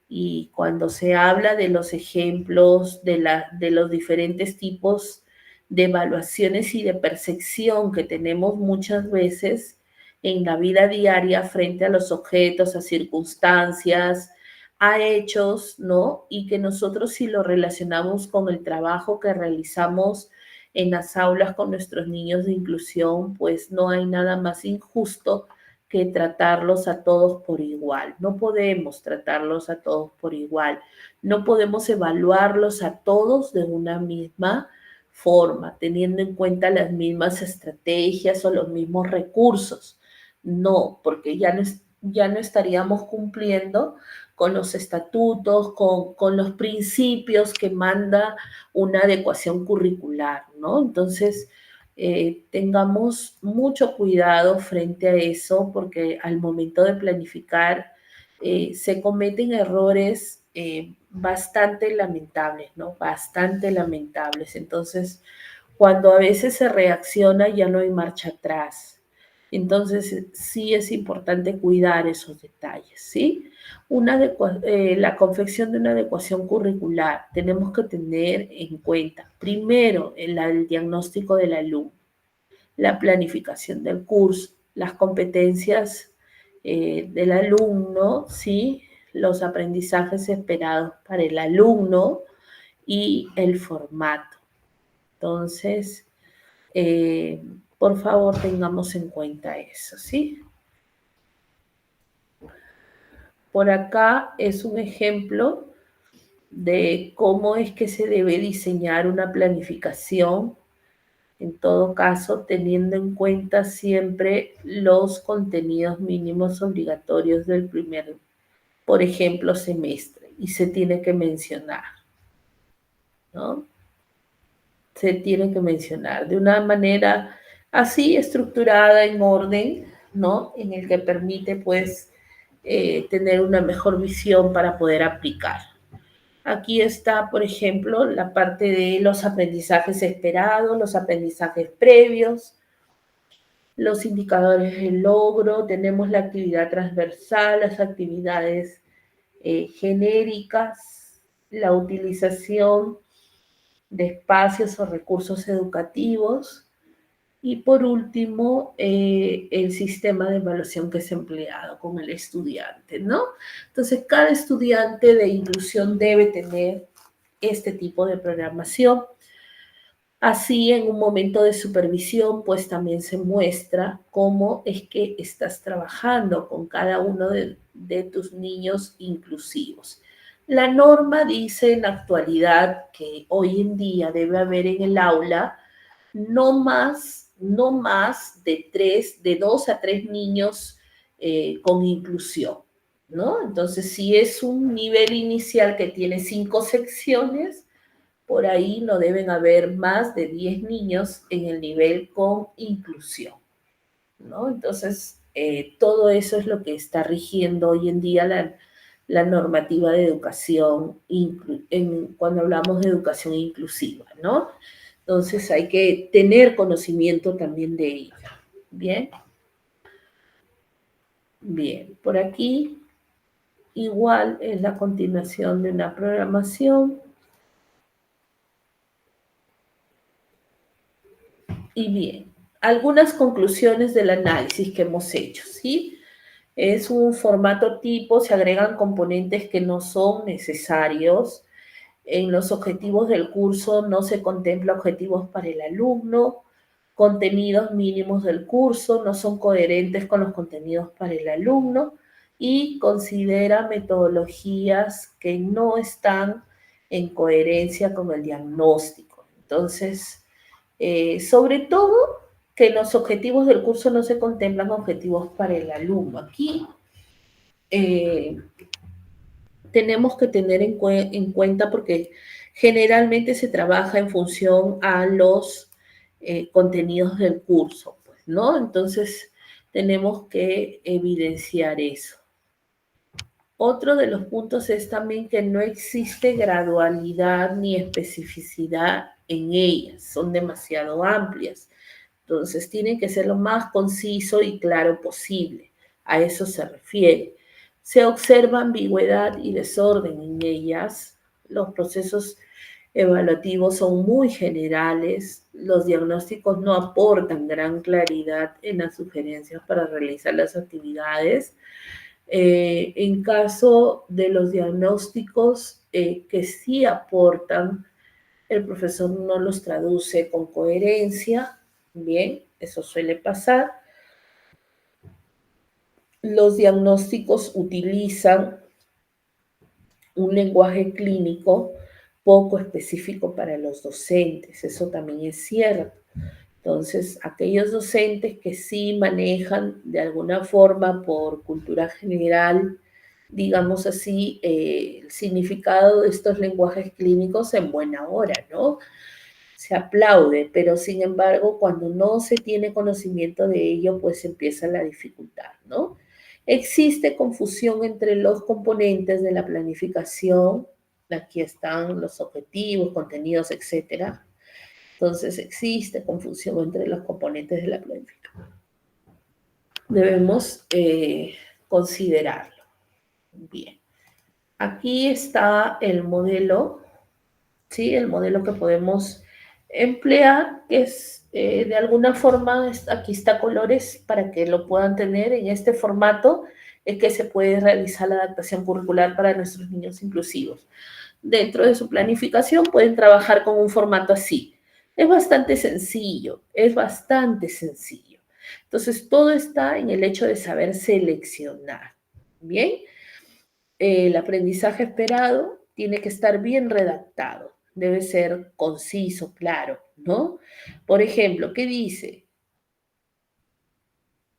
y cuando se habla de los ejemplos, de los diferentes tipos de evaluaciones y de percepción que tenemos muchas veces en la vida diaria frente a los objetos, a circunstancias, a hechos, ¿no? Y que nosotros, si lo relacionamos con el trabajo que realizamos en las aulas con nuestros niños de inclusión, pues no hay nada más injusto que tratarlos a todos por igual. No podemos tratarlos a todos por igual. No podemos evaluarlos a todos de una misma forma, teniendo en cuenta las mismas estrategias o los mismos recursos. No, porque ya no estaríamos cumpliendo con los estatutos, con los principios que manda una adecuación curricular, ¿no? Entonces, tengamos mucho cuidado frente a eso, porque al momento de planificar se cometen errores bastante lamentables, ¿no? Bastante lamentables. Entonces, cuando a veces se reacciona, ya no hay marcha atrás. Entonces, sí es importante cuidar esos detalles, ¿sí? La confección de una adecuación curricular, tenemos que tener en cuenta, primero, el diagnóstico del alumno, la planificación del curso, las competencias del alumno, ¿sí?, los aprendizajes esperados para el alumno y el formato. Entonces, por favor, tengamos en cuenta eso, ¿sí? Por acá es un ejemplo de cómo es que se debe diseñar una planificación, en todo caso, teniendo en cuenta siempre los contenidos mínimos obligatorios del primer, por ejemplo, semestre, y se tiene que mencionar, ¿no? Se tiene que mencionar de una manera así estructurada, en orden, ¿no?, en el que permite, pues, tener una mejor visión para poder aplicar. Aquí está, por ejemplo, la parte de los aprendizajes esperados, los aprendizajes previos, los indicadores de logro, tenemos la actividad transversal, las actividades genéricas, la utilización de espacios o recursos educativos, y por último, el sistema de evaluación que es empleado con el estudiante, ¿no? Entonces, cada estudiante de inclusión debe tener este tipo de programación. Así, en un momento de supervisión, pues también se muestra cómo es que estás trabajando con cada uno de tus niños inclusivos. La norma dice en la actualidad que hoy en día debe haber en el aula no más de 2 a 3 niños con inclusión, ¿no? Entonces, si es un nivel inicial que tiene 5 secciones, por ahí no deben haber más de 10 niños en el nivel con inclusión, ¿no? Entonces, todo eso es lo que está rigiendo hoy en día la normativa de educación, cuando hablamos de educación inclusiva, ¿no? Entonces, hay que tener conocimiento también de ello. ¿Bien? Bien, por aquí igual es la continuación de una programación. Y bien, algunas conclusiones del análisis que hemos hecho, ¿sí? Es un formato tipo, se agregan componentes que no son necesarios. En los objetivos del curso no se contempla objetivos para el alumno. Contenidos mínimos del curso no son coherentes con los contenidos para el alumno, y considera metodologías que no están en coherencia con el diagnóstico. Entonces, sobre todo, que en los objetivos del curso no se contemplan objetivos para el alumno. Aquí tenemos que tener en cuenta porque generalmente se trabaja en función a los contenidos del curso, pues, ¿no? Entonces tenemos que evidenciar eso. Otro de los puntos es también que no existe gradualidad ni especificidad en ellas, son demasiado amplias. Entonces, tienen que ser lo más conciso y claro posible. A eso se refiere. Se observa ambigüedad y desorden en ellas. Los procesos evaluativos son muy generales. Los diagnósticos no aportan gran claridad en las sugerencias para realizar las actividades. En caso de los diagnósticos que sí aportan, el profesor no los traduce con coherencia. Bien, eso suele pasar. Los diagnósticos utilizan un lenguaje clínico poco específico para los docentes, eso también es cierto. Entonces, aquellos docentes que sí manejan de alguna forma por cultura general, digamos así, el significado de estos lenguajes clínicos en buena hora, ¿no? Se aplaude, pero sin embargo, cuando no se tiene conocimiento de ello, pues empieza la dificultad, ¿no? Existe confusión entre los componentes de la planificación, aquí están los objetivos, contenidos, etcétera. Entonces existe confusión entre los componentes de la planificación. Debemos considerarlo. Bien. Aquí está el modelo, ¿sí? El modelo que podemos emplear, que es de alguna forma, aquí está colores para que lo puedan tener en este formato, es que se puede realizar la adaptación curricular para nuestros niños inclusivos. Dentro de su planificación pueden trabajar con un formato así. Es bastante sencillo, es bastante sencillo. Entonces, todo está en el hecho de saber seleccionar. Bien, el aprendizaje esperado tiene que estar bien redactado, debe ser conciso, claro, ¿no? Por ejemplo, ¿qué dice?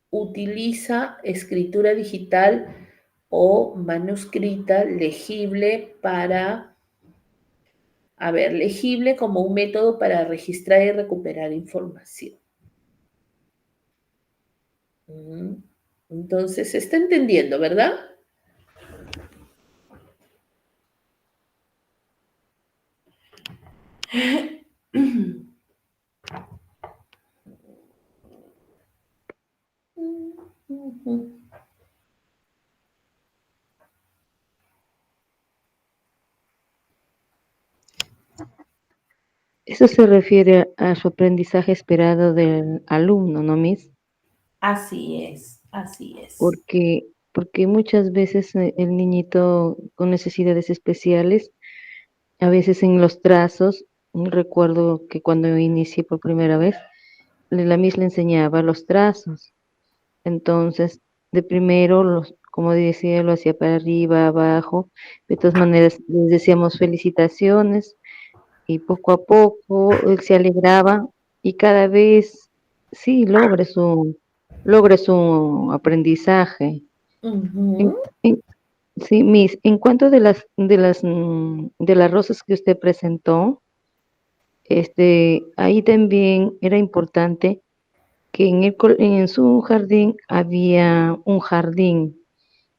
Utiliza escritura digital o manuscrita legible para, a ver, legible como un método para registrar y recuperar información. Entonces, se está entendiendo, ¿verdad? Eso se refiere a su aprendizaje esperado del alumno, ¿no, Miss? Así es, así es. Porque muchas veces el niñito con necesidades especiales, a veces en los trazos, recuerdo que cuando inicié por primera vez, la Miss le enseñaba los trazos. Entonces, de primero, como decía, lo hacía para arriba, abajo. De todas maneras, les decíamos felicitaciones y poco a poco él se alegraba y cada vez sí logre su aprendizaje. En- en- sí, Miss, en cuanto de las rosas que usted presentó, ahí también era importante que en su jardín había un jardín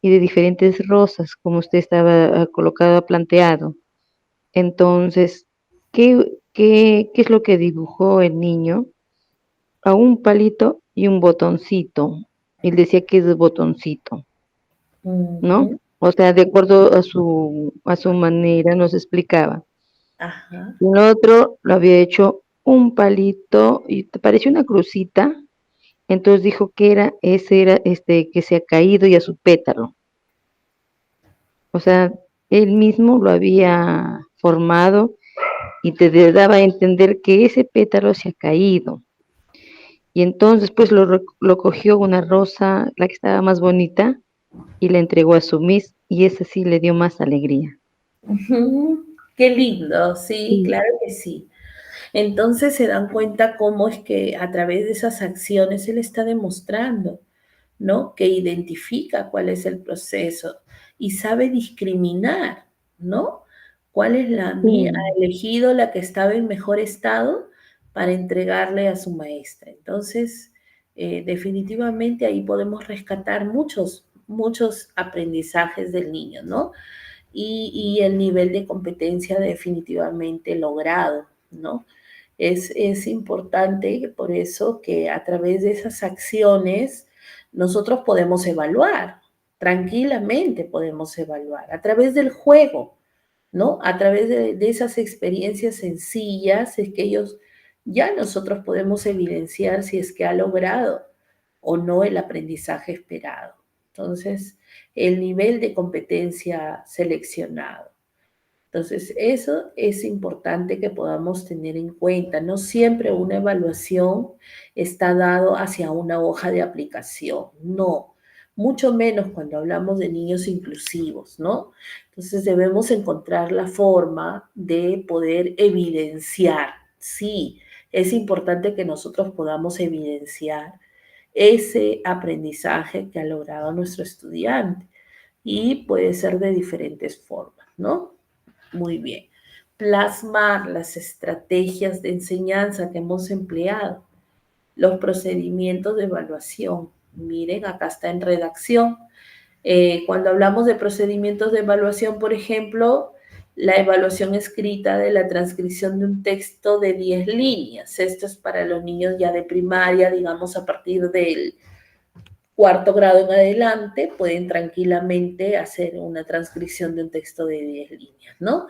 y de diferentes rosas, como usted estaba colocado, planteado. Entonces, ¿qué es lo que dibujó el niño? A un palito y un botoncito. Él decía que es botoncito, ¿no? O sea, de acuerdo a su manera nos explicaba. Ajá. El otro lo había hecho un palito y te pareció una crucita. Entonces dijo que ese era que se ha caído y a su pétalo. O sea, él mismo lo había formado y te daba a entender que ese pétalo se ha caído. Y entonces pues lo cogió una rosa, la que estaba más bonita, y la entregó a su Miss, y esa sí le dio más alegría. Qué lindo, sí, Sí. claro que sí. Entonces se dan cuenta cómo es que a través de esas acciones él está demostrando, ¿no? Que identifica cuál es el proceso y sabe discriminar, ¿no? ¿Cuál es la mía? Sí, Ha elegido la que estaba en mejor estado para entregarle a su maestra. Entonces, definitivamente ahí podemos rescatar muchos aprendizajes del niño, ¿no? Y el nivel de competencia definitivamente logrado, ¿no? Es importante por eso que a través de esas acciones nosotros podemos evaluar, tranquilamente podemos evaluar, a través del juego, ¿no? A través de esas experiencias sencillas es que ellos, ya nosotros podemos evidenciar si es que ha logrado o no el aprendizaje esperado. Entonces, el nivel de competencia seleccionado. Entonces, eso es importante que podamos tener en cuenta. No siempre una evaluación está dado hacia una hoja de aplicación, no, mucho menos cuando hablamos de niños inclusivos, ¿no? Entonces, debemos encontrar la forma de poder evidenciar. Sí, es importante que nosotros podamos evidenciar ese aprendizaje que ha logrado nuestro estudiante y puede ser de diferentes formas, ¿no? Muy bien. Plasmar las estrategias de enseñanza que hemos empleado, los procedimientos de evaluación. Miren, acá está en redacción. Cuando hablamos de procedimientos de evaluación, por ejemplo, la evaluación escrita de la transcripción de un texto de 10 líneas. Esto es para los niños ya de primaria, digamos, a partir del cuarto grado en adelante, pueden tranquilamente hacer una transcripción de un texto de 10 líneas, ¿no?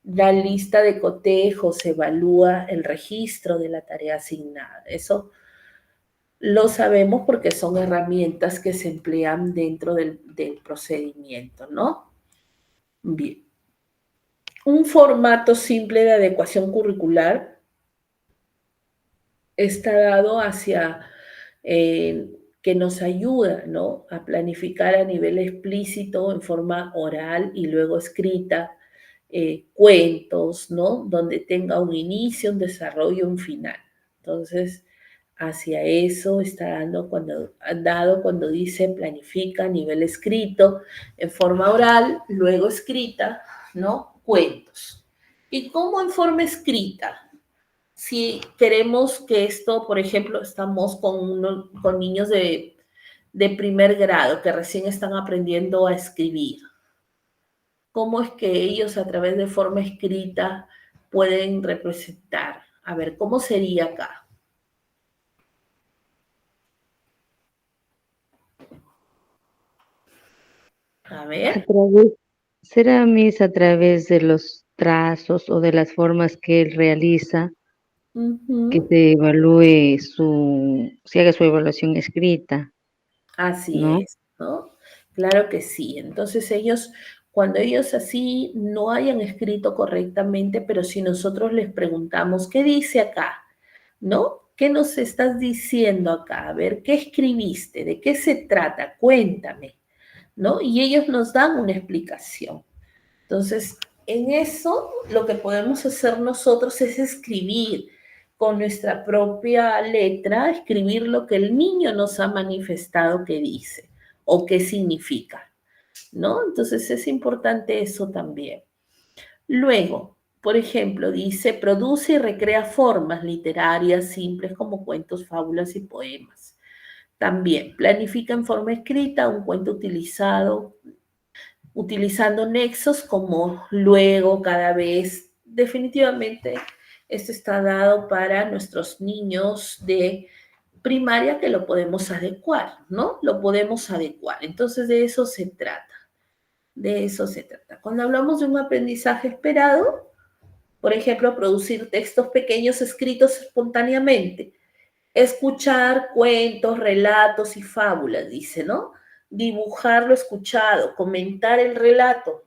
La lista de cotejos evalúa el registro de la tarea asignada. Eso lo sabemos porque son herramientas que se emplean dentro del procedimiento, ¿no? Bien. Un formato simple de adecuación curricular está dado hacia que nos ayuda, ¿no? A planificar a nivel explícito, en forma oral y luego escrita, cuentos, ¿no? Donde tenga un inicio, un desarrollo, un final. Entonces, hacia eso está dado cuando dice planifica a nivel escrito, en forma oral, luego escrita, ¿no? Cuentos. ¿Y cómo en forma escrita? Si queremos que esto, por ejemplo, estamos con niños de primer grado que recién están aprendiendo a escribir, ¿cómo es que ellos a través de forma escrita pueden representar? A ver, ¿cómo sería acá? A a ver. través, será Miss a través de los trazos o de las formas que él realiza, que Ujú. se evalúe se haga su evaluación escrita, Así ¿no? es, ¿no? Claro que sí. Entonces ellos, cuando ellos así no hayan escrito correctamente, pero si nosotros les preguntamos, ¿qué dice acá? ¿No? ¿Qué nos estás diciendo acá? A ver, ¿qué escribiste? ¿De qué se trata? Cuéntame, ¿no? Y ellos nos dan una explicación. Entonces, en eso lo que podemos hacer nosotros es escribir con nuestra propia letra, escribir lo que el niño nos ha manifestado que dice o qué significa, ¿no? Entonces es importante eso también. Luego, por ejemplo, dice, produce y recrea formas literarias simples como cuentos, fábulas y poemas. También planifica en forma escrita un cuento utilizando nexos como luego, cada vez. Definitivamente, esto está dado para nuestros niños de primaria que lo podemos adecuar, ¿no? Lo podemos adecuar. Entonces, de eso se trata. De eso se trata. Cuando hablamos de un aprendizaje esperado, por ejemplo, producir textos pequeños escritos espontáneamente, escuchar cuentos, relatos y fábulas, dice, ¿no? Dibujar lo escuchado, comentar el relato.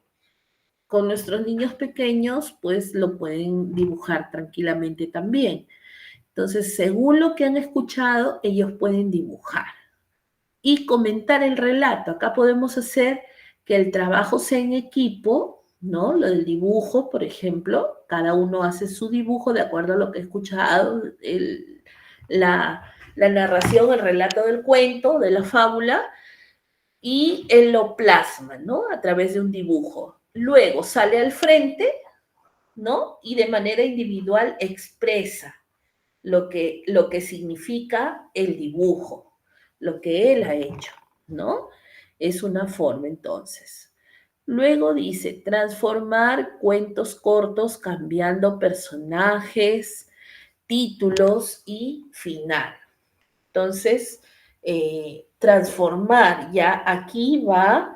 Con nuestros niños pequeños, pues lo pueden dibujar tranquilamente también. Entonces, según lo que han escuchado, ellos pueden dibujar y comentar el relato. Acá podemos hacer que el trabajo sea en equipo, ¿no? Lo del dibujo, por ejemplo, cada uno hace su dibujo de acuerdo a lo que he escuchado, la narración, el relato del cuento, de la fábula, y él lo plasma, ¿no? A través de un dibujo. Luego sale al frente, ¿no? Y de manera individual expresa lo que significa el dibujo, lo que él ha hecho, ¿no? Es una forma entonces. Luego dice, transformar cuentos cortos cambiando personajes, títulos y final. Entonces, transformar, ya aquí va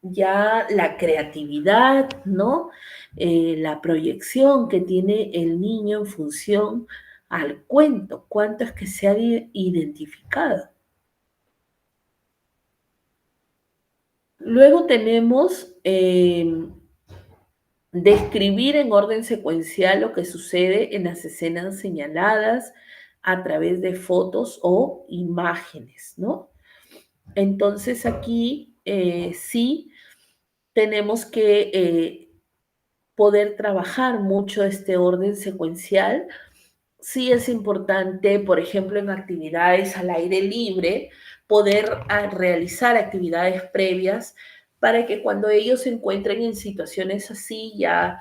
ya la creatividad, ¿no? La proyección que tiene el niño en función al cuento, cuánto es que se ha identificado. Luego tenemos describir en orden secuencial lo que sucede en las escenas señaladas a través de fotos o imágenes, ¿no? Entonces aquí sí tenemos que poder trabajar mucho este orden secuencial. Sí es importante, por ejemplo, en actividades al aire libre, poder realizar actividades previas para que cuando ellos se encuentren en situaciones así, ya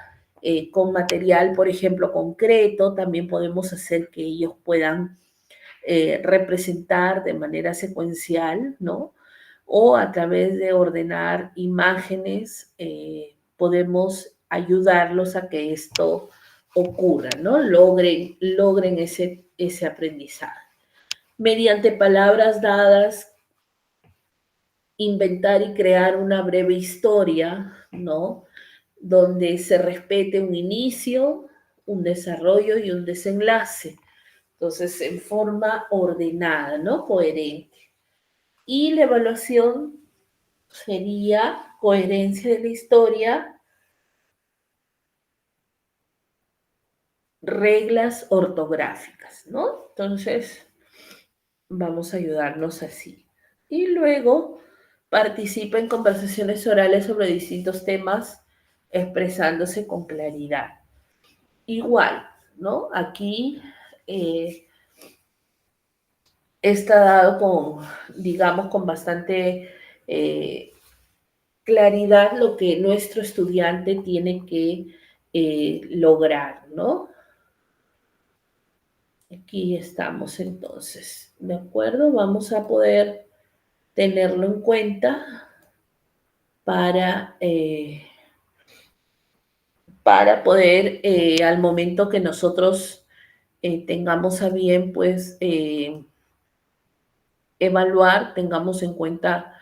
con material, por ejemplo, concreto, también podemos hacer que ellos puedan representar de manera secuencial, ¿no? O a través de ordenar imágenes, podemos ayudarlos a que esto ocurra, ¿no? Logren ese aprendizaje. Mediante palabras dadas, inventar y crear una breve historia, ¿no? Donde se respete un inicio, un desarrollo y un desenlace. Entonces, en forma ordenada, ¿no? Coherente. Y la evaluación sería coherencia de la historia, reglas ortográficas, ¿no? Entonces, vamos a ayudarnos así. Y luego participa en conversaciones orales sobre distintos temas, expresándose con claridad. Igual, ¿no? Aquí está dado con, digamos, con bastante claridad lo que nuestro estudiante tiene que lograr, ¿no? Aquí estamos entonces, ¿de acuerdo? Vamos a poder tenerlo en cuenta para, para poder, al momento que nosotros tengamos a bien, pues, evaluar, tengamos en cuenta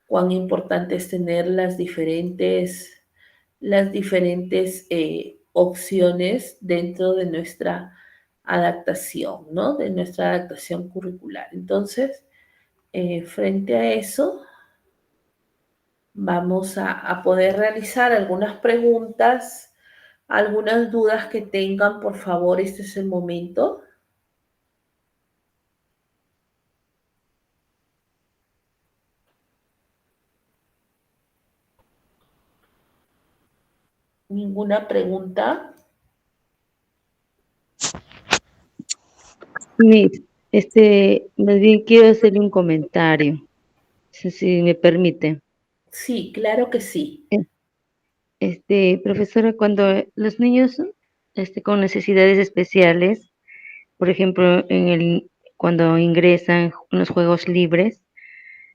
cuán importante es tener las diferentes opciones dentro de nuestra adaptación, ¿no? De nuestra adaptación curricular. Entonces, frente a eso, vamos a poder realizar algunas preguntas, algunas dudas que tengan, por favor, este es el momento. ¿Ninguna pregunta? Miss, más bien quiero hacerle un comentario, si me permite. Sí, claro que sí. Profesora, cuando los niños con necesidades especiales, por ejemplo, cuando ingresan en los juegos libres,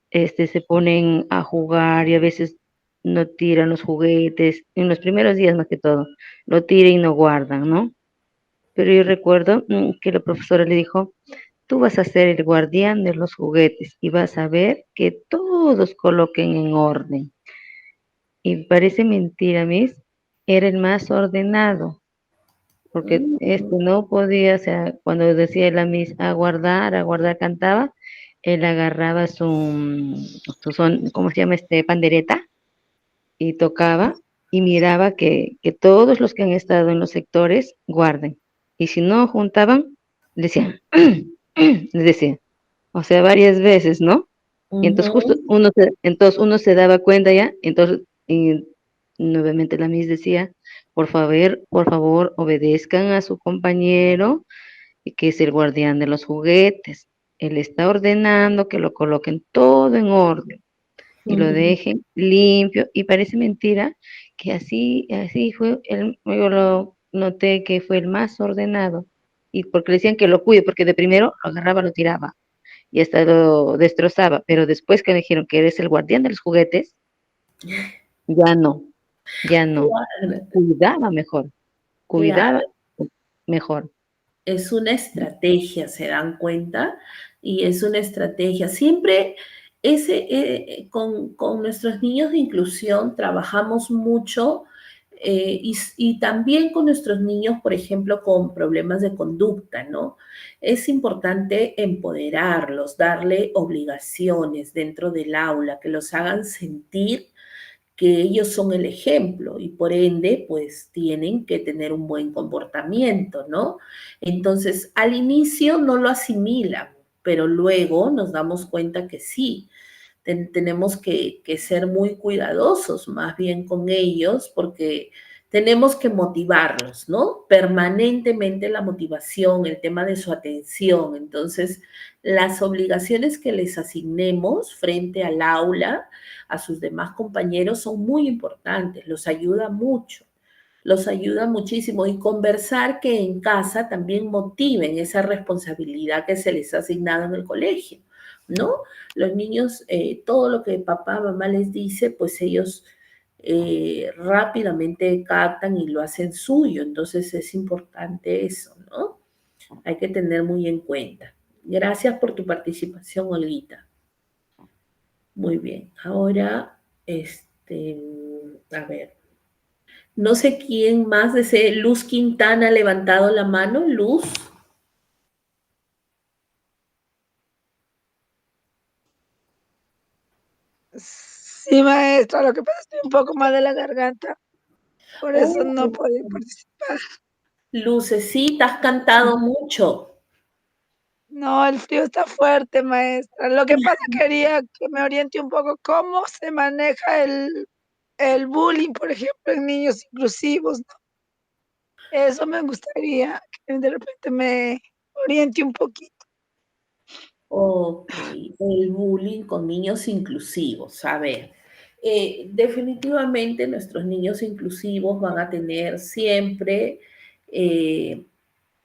se ponen a jugar y a veces no tiran los juguetes, en los primeros días más que todo, lo tiran y no guardan, ¿no? Pero yo recuerdo que la profesora le dijo, tú vas a ser el guardián de los juguetes y vas a ver que todos coloquen en orden. Y parece mentira, Miss, era el más ordenado, porque no podía, o sea, cuando decía la Miss a guardar, cantaba, él agarraba ¿cómo se llama pandereta? Y tocaba y miraba que todos los que han estado en los sectores guarden. Y si no juntaban, le decían, les decía, o sea, varias veces, ¿no? Y entonces justo Ujú. entonces uno se daba cuenta ya, entonces nuevamente la Miss decía, por favor, obedezcan a su compañero, que es el guardián de los juguetes. Él está ordenando que lo coloquen todo en orden y lo Ujú. dejen limpio. Y parece mentira que así fue, yo lo noté que fue el más ordenado. Y porque le decían que lo cuide, porque de primero lo agarraba, lo tiraba y hasta lo destrozaba. Pero después que me dijeron que eres el guardián de los juguetes, ya no, ya no. Claro, Cuidaba mejor, cuidaba claro. mejor. Es una estrategia, ¿se dan cuenta? Y es una estrategia. Siempre con nuestros niños de inclusión trabajamos mucho y también con nuestros niños, por ejemplo, con problemas de conducta, ¿no? Es importante empoderarlos, darle obligaciones dentro del aula, que los hagan sentir que ellos son el ejemplo y por ende, pues tienen que tener un buen comportamiento, ¿no? Entonces, al inicio no lo asimilan, pero luego nos damos cuenta que sí, tenemos que ser muy cuidadosos más bien con ellos porque tenemos que motivarlos, ¿no? Permanentemente la motivación, el tema de su atención. Entonces, las obligaciones que les asignemos frente al aula, a sus demás compañeros, son muy importantes, los ayuda mucho. Los ayuda muchísimo y conversar que en casa también motiven esa responsabilidad que se les ha asignado en el colegio, ¿no? Los niños, todo lo que papá, mamá les dice, pues ellos rápidamente captan y lo hacen suyo. Entonces es importante eso, ¿no? Hay que tener muy en cuenta. Gracias por tu participación, Olguita. Muy bien. Ahora, a ver. No sé quién más desee. Luz Quintana ha levantado la mano. Luz. Sí, maestra, lo que pasa es que estoy un poco mal de la garganta, por eso no Oh, podía participar. Lucecita, has cantado mucho. No, el frío está fuerte, maestra. Lo que pasa, quería que me oriente un poco cómo se maneja el bullying, por ejemplo, en niños inclusivos, ¿no? Eso me gustaría que de repente me oriente un poquito. Ok, el bullying con niños inclusivos. A ver, definitivamente nuestros niños inclusivos van a tener siempre eh,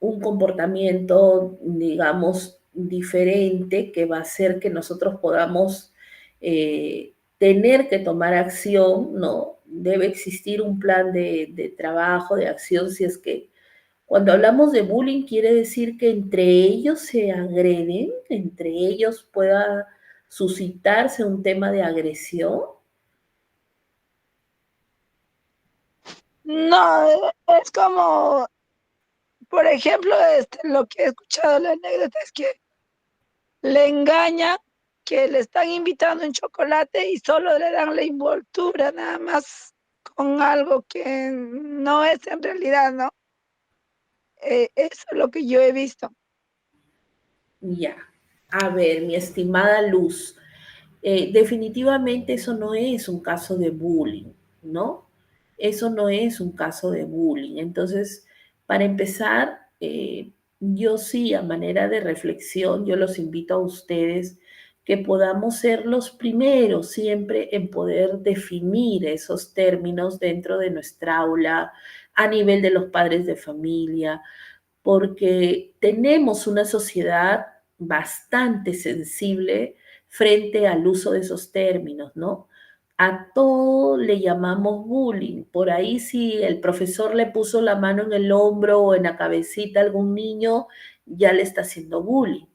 un comportamiento, digamos, diferente que va a hacer que nosotros podamos tener que tomar acción, ¿no? Debe existir un plan de trabajo, de acción, si es que cuando hablamos de bullying quiere decir que entre ellos se agreden, entre ellos pueda suscitarse un tema de agresión. No, es como, por ejemplo, lo que he escuchado, la anécdota es que le engañan que le están invitando un chocolate y solo le dan la envoltura nada más con algo que no es en realidad, ¿no? Eso es lo que yo he visto. Ya. A ver, mi estimada Luz, definitivamente eso no es un caso de bullying, ¿no? Eso no es un caso de bullying. Entonces, para empezar, yo sí, a manera de reflexión, yo los invito a ustedes que podamos ser los primeros siempre en poder definir esos términos dentro de nuestra aula, a nivel de los padres de familia, porque tenemos una sociedad bastante sensible frente al uso de esos términos, ¿no? A todo le llamamos bullying. Por ahí si el profesor le puso la mano en el hombro o en la cabecita a algún niño, ya le está haciendo bullying.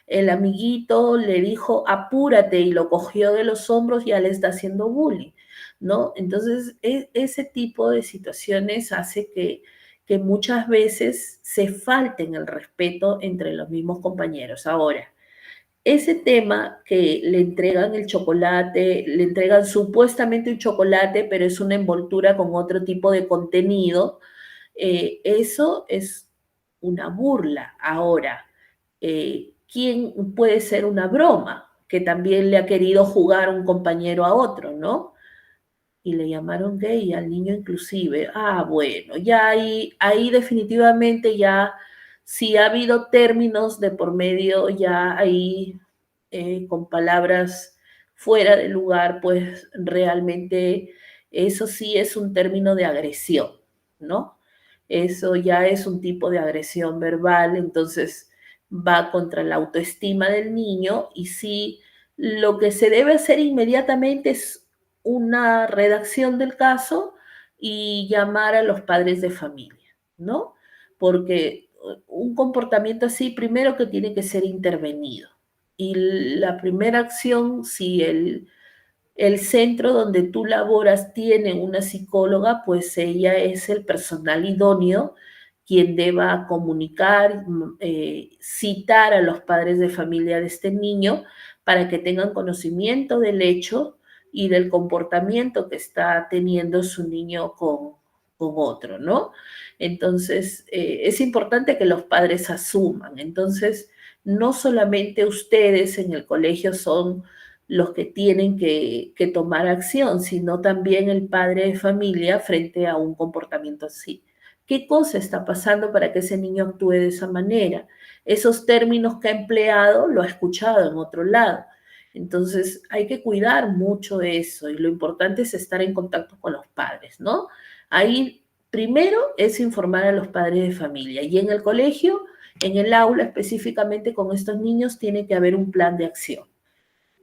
El amiguito le dijo apúrate y lo cogió de los hombros, ya le está haciendo bullying, ¿no? Entonces, ese tipo de situaciones hace que muchas veces se falten el respeto entre los mismos compañeros. Ahora, ese tema que le entregan el chocolate, le entregan supuestamente un chocolate, pero es una envoltura con otro tipo de contenido, eso es una burla. Ahora, ¿quién puede ser una broma? Que también le ha querido jugar un compañero a otro, ¿no? y le llamaron gay al niño inclusive. Ah, bueno, ya ahí definitivamente ya, si ha habido términos de por medio, ya ahí con palabras fuera de lugar, pues realmente eso sí es un término de agresión, ¿no? Eso ya es un tipo de agresión verbal, entonces va contra la autoestima del niño y sí, lo que se debe hacer inmediatamente es una redacción del caso y llamar a los padres de familia, ¿no? Porque un comportamiento así, primero que tiene que ser intervenido. Y la primera acción, si el centro donde tú laboras tiene una psicóloga, pues ella es el personal idóneo quien deba comunicar, citar a los padres de familia de este niño para que tengan conocimiento del hecho y del comportamiento que está teniendo su niño con otro, ¿no? Entonces, es importante que los padres asuman. Entonces, no solamente ustedes en el colegio son los que tienen que tomar acción, sino también el padre de familia frente a un comportamiento así. ¿Qué cosa está pasando para que ese niño actúe de esa manera? Esos términos que ha empleado lo ha escuchado en otro lado. Entonces hay que cuidar mucho eso y lo importante es estar en contacto con los padres, ¿no? Ahí primero es informar a los padres de familia y en el colegio, en el aula específicamente con estos niños, tiene que haber un plan de acción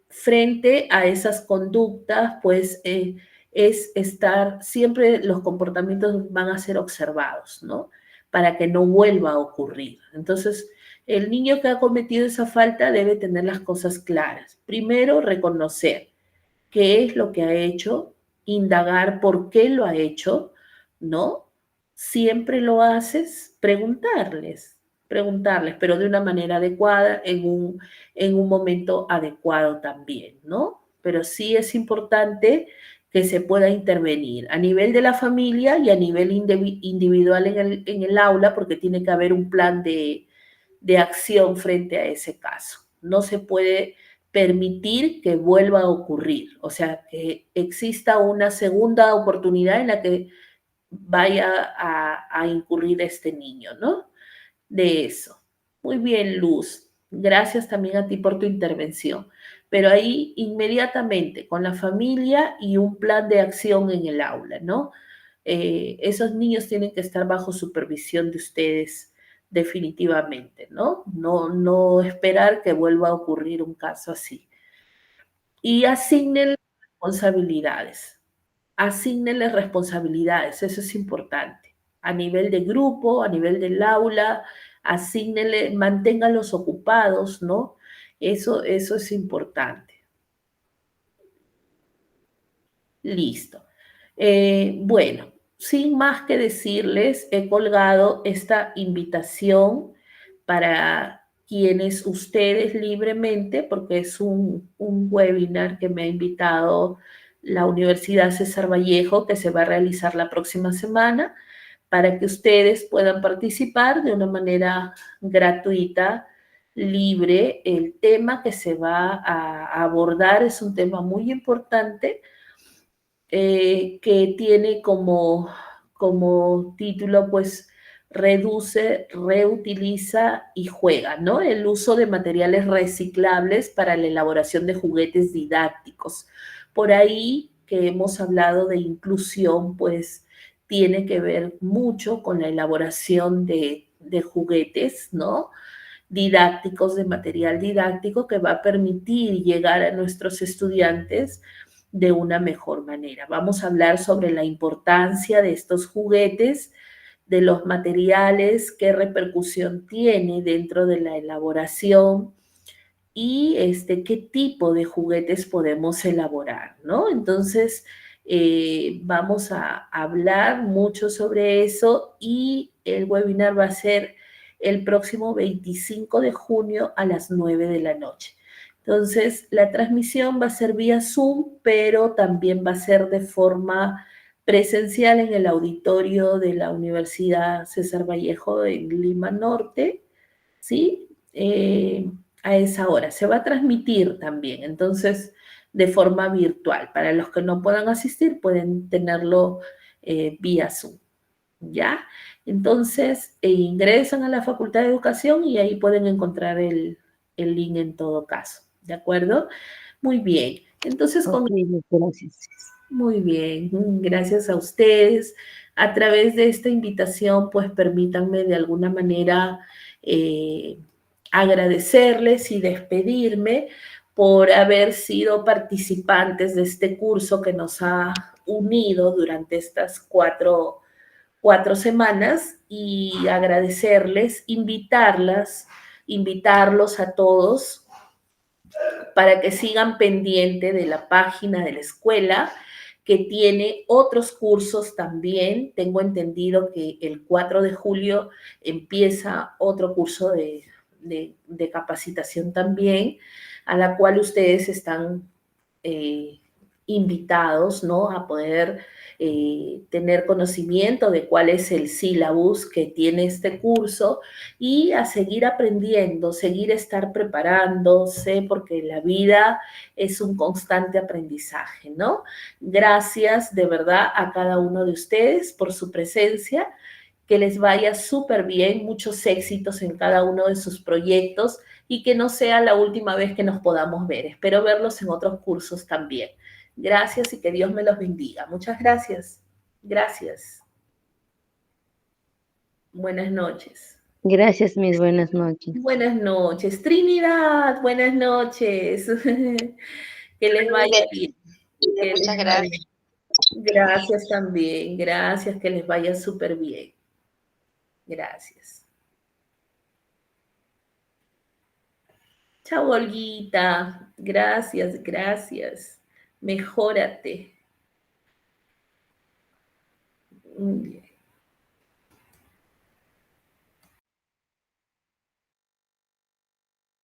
frente a esas conductas, pues es estar, siempre los comportamientos van a ser observados, ¿no? Para que no vuelva a ocurrir. Entonces, el niño que ha cometido esa falta debe tener las cosas claras. Primero, reconocer qué es lo que ha hecho, indagar por qué lo ha hecho, ¿no? Siempre lo haces, preguntarles, pero de una manera adecuada, en un momento adecuado también, ¿no? Pero sí es importante que se pueda intervenir a nivel de la familia y a nivel individual en el aula, porque tiene que haber un plan de acción frente a ese caso. No se puede permitir que vuelva a ocurrir, o sea, que exista una segunda oportunidad en la que vaya a incurrir este niño, ¿no? De eso. Muy bien, Luz. Gracias también a ti por tu intervención. Pero ahí inmediatamente con la familia y un plan de acción en el aula, ¿no? Esos niños tienen que estar bajo supervisión de ustedes definitivamente, ¿no? No esperar que vuelva a ocurrir un caso así. Y responsabilidades. Asignenles responsabilidades, eso es importante. A nivel de grupo, a nivel del aula, asignenle, manténganlos ocupados, ¿no? Eso es importante. Listo. Bueno, sin más que decirles, he colgado esta invitación para quienes ustedes libremente, porque es un webinar que me ha invitado la Universidad César Vallejo, que se va a realizar la próxima semana, para que ustedes puedan participar de una manera gratuita, libre. El tema que se va a abordar es un tema muy importante que tiene como título, pues, reduce, reutiliza y juega, ¿no? El uso de materiales reciclables para la elaboración de juguetes didácticos. Por ahí que hemos hablado de inclusión, pues, tiene que ver mucho con la elaboración de juguetes, ¿no? Didácticos, de material didáctico que va a permitir llegar a nuestros estudiantes de una mejor manera. Vamos a hablar sobre la importancia de estos juguetes, de los materiales, qué repercusión tiene dentro de la elaboración y qué tipo de juguetes podemos elaborar, ¿no? Entonces, vamos a hablar mucho sobre eso y el webinar va a ser el próximo 25 de junio a las 9 de la noche. Entonces, la transmisión va a ser vía Zoom, pero también va a ser de forma presencial en el auditorio de la Universidad César Vallejo en Lima Norte, ¿sí? A esa hora. Se va a transmitir también. Entonces, de forma virtual. Para los que no puedan asistir, pueden tenerlo vía Zoom, ¿ya? Entonces, ingresan a la Facultad de Educación y ahí pueden encontrar el link en todo caso, ¿de acuerdo? Muy bien. Entonces, Ok, gracias. muy bien, gracias a ustedes. A través de esta invitación, pues permítanme de alguna manera agradecerles y despedirme por haber sido participantes de este curso que nos ha unido durante estas cuatro semanas y agradecerles, invitarlos a todos para que sigan pendiente de la página de la escuela, que tiene otros cursos también. Tengo entendido que el 4 de julio empieza otro curso de capacitación también, a la cual ustedes están invitados, ¿no? A poder tener conocimiento de cuál es el sílabus que tiene este curso y a seguir aprendiendo, seguir estar preparándose, porque la vida es un constante aprendizaje, ¿no? Gracias de verdad a cada uno de ustedes por su presencia. Que les vaya súper bien, muchos éxitos en cada uno de sus proyectos y que no sea la última vez que nos podamos ver. Espero verlos en otros cursos también. Gracias y que Dios me los bendiga. Muchas gracias. Gracias. Buenas noches. Gracias, mis buenas noches. Buenas noches. Trinidad, buenas noches. Que les vaya bien. Muchas gracias. Gracias también. Gracias, que les vaya súper bien. Gracias. Chao, Olguita. Gracias, gracias. Mejórate. Muy bien.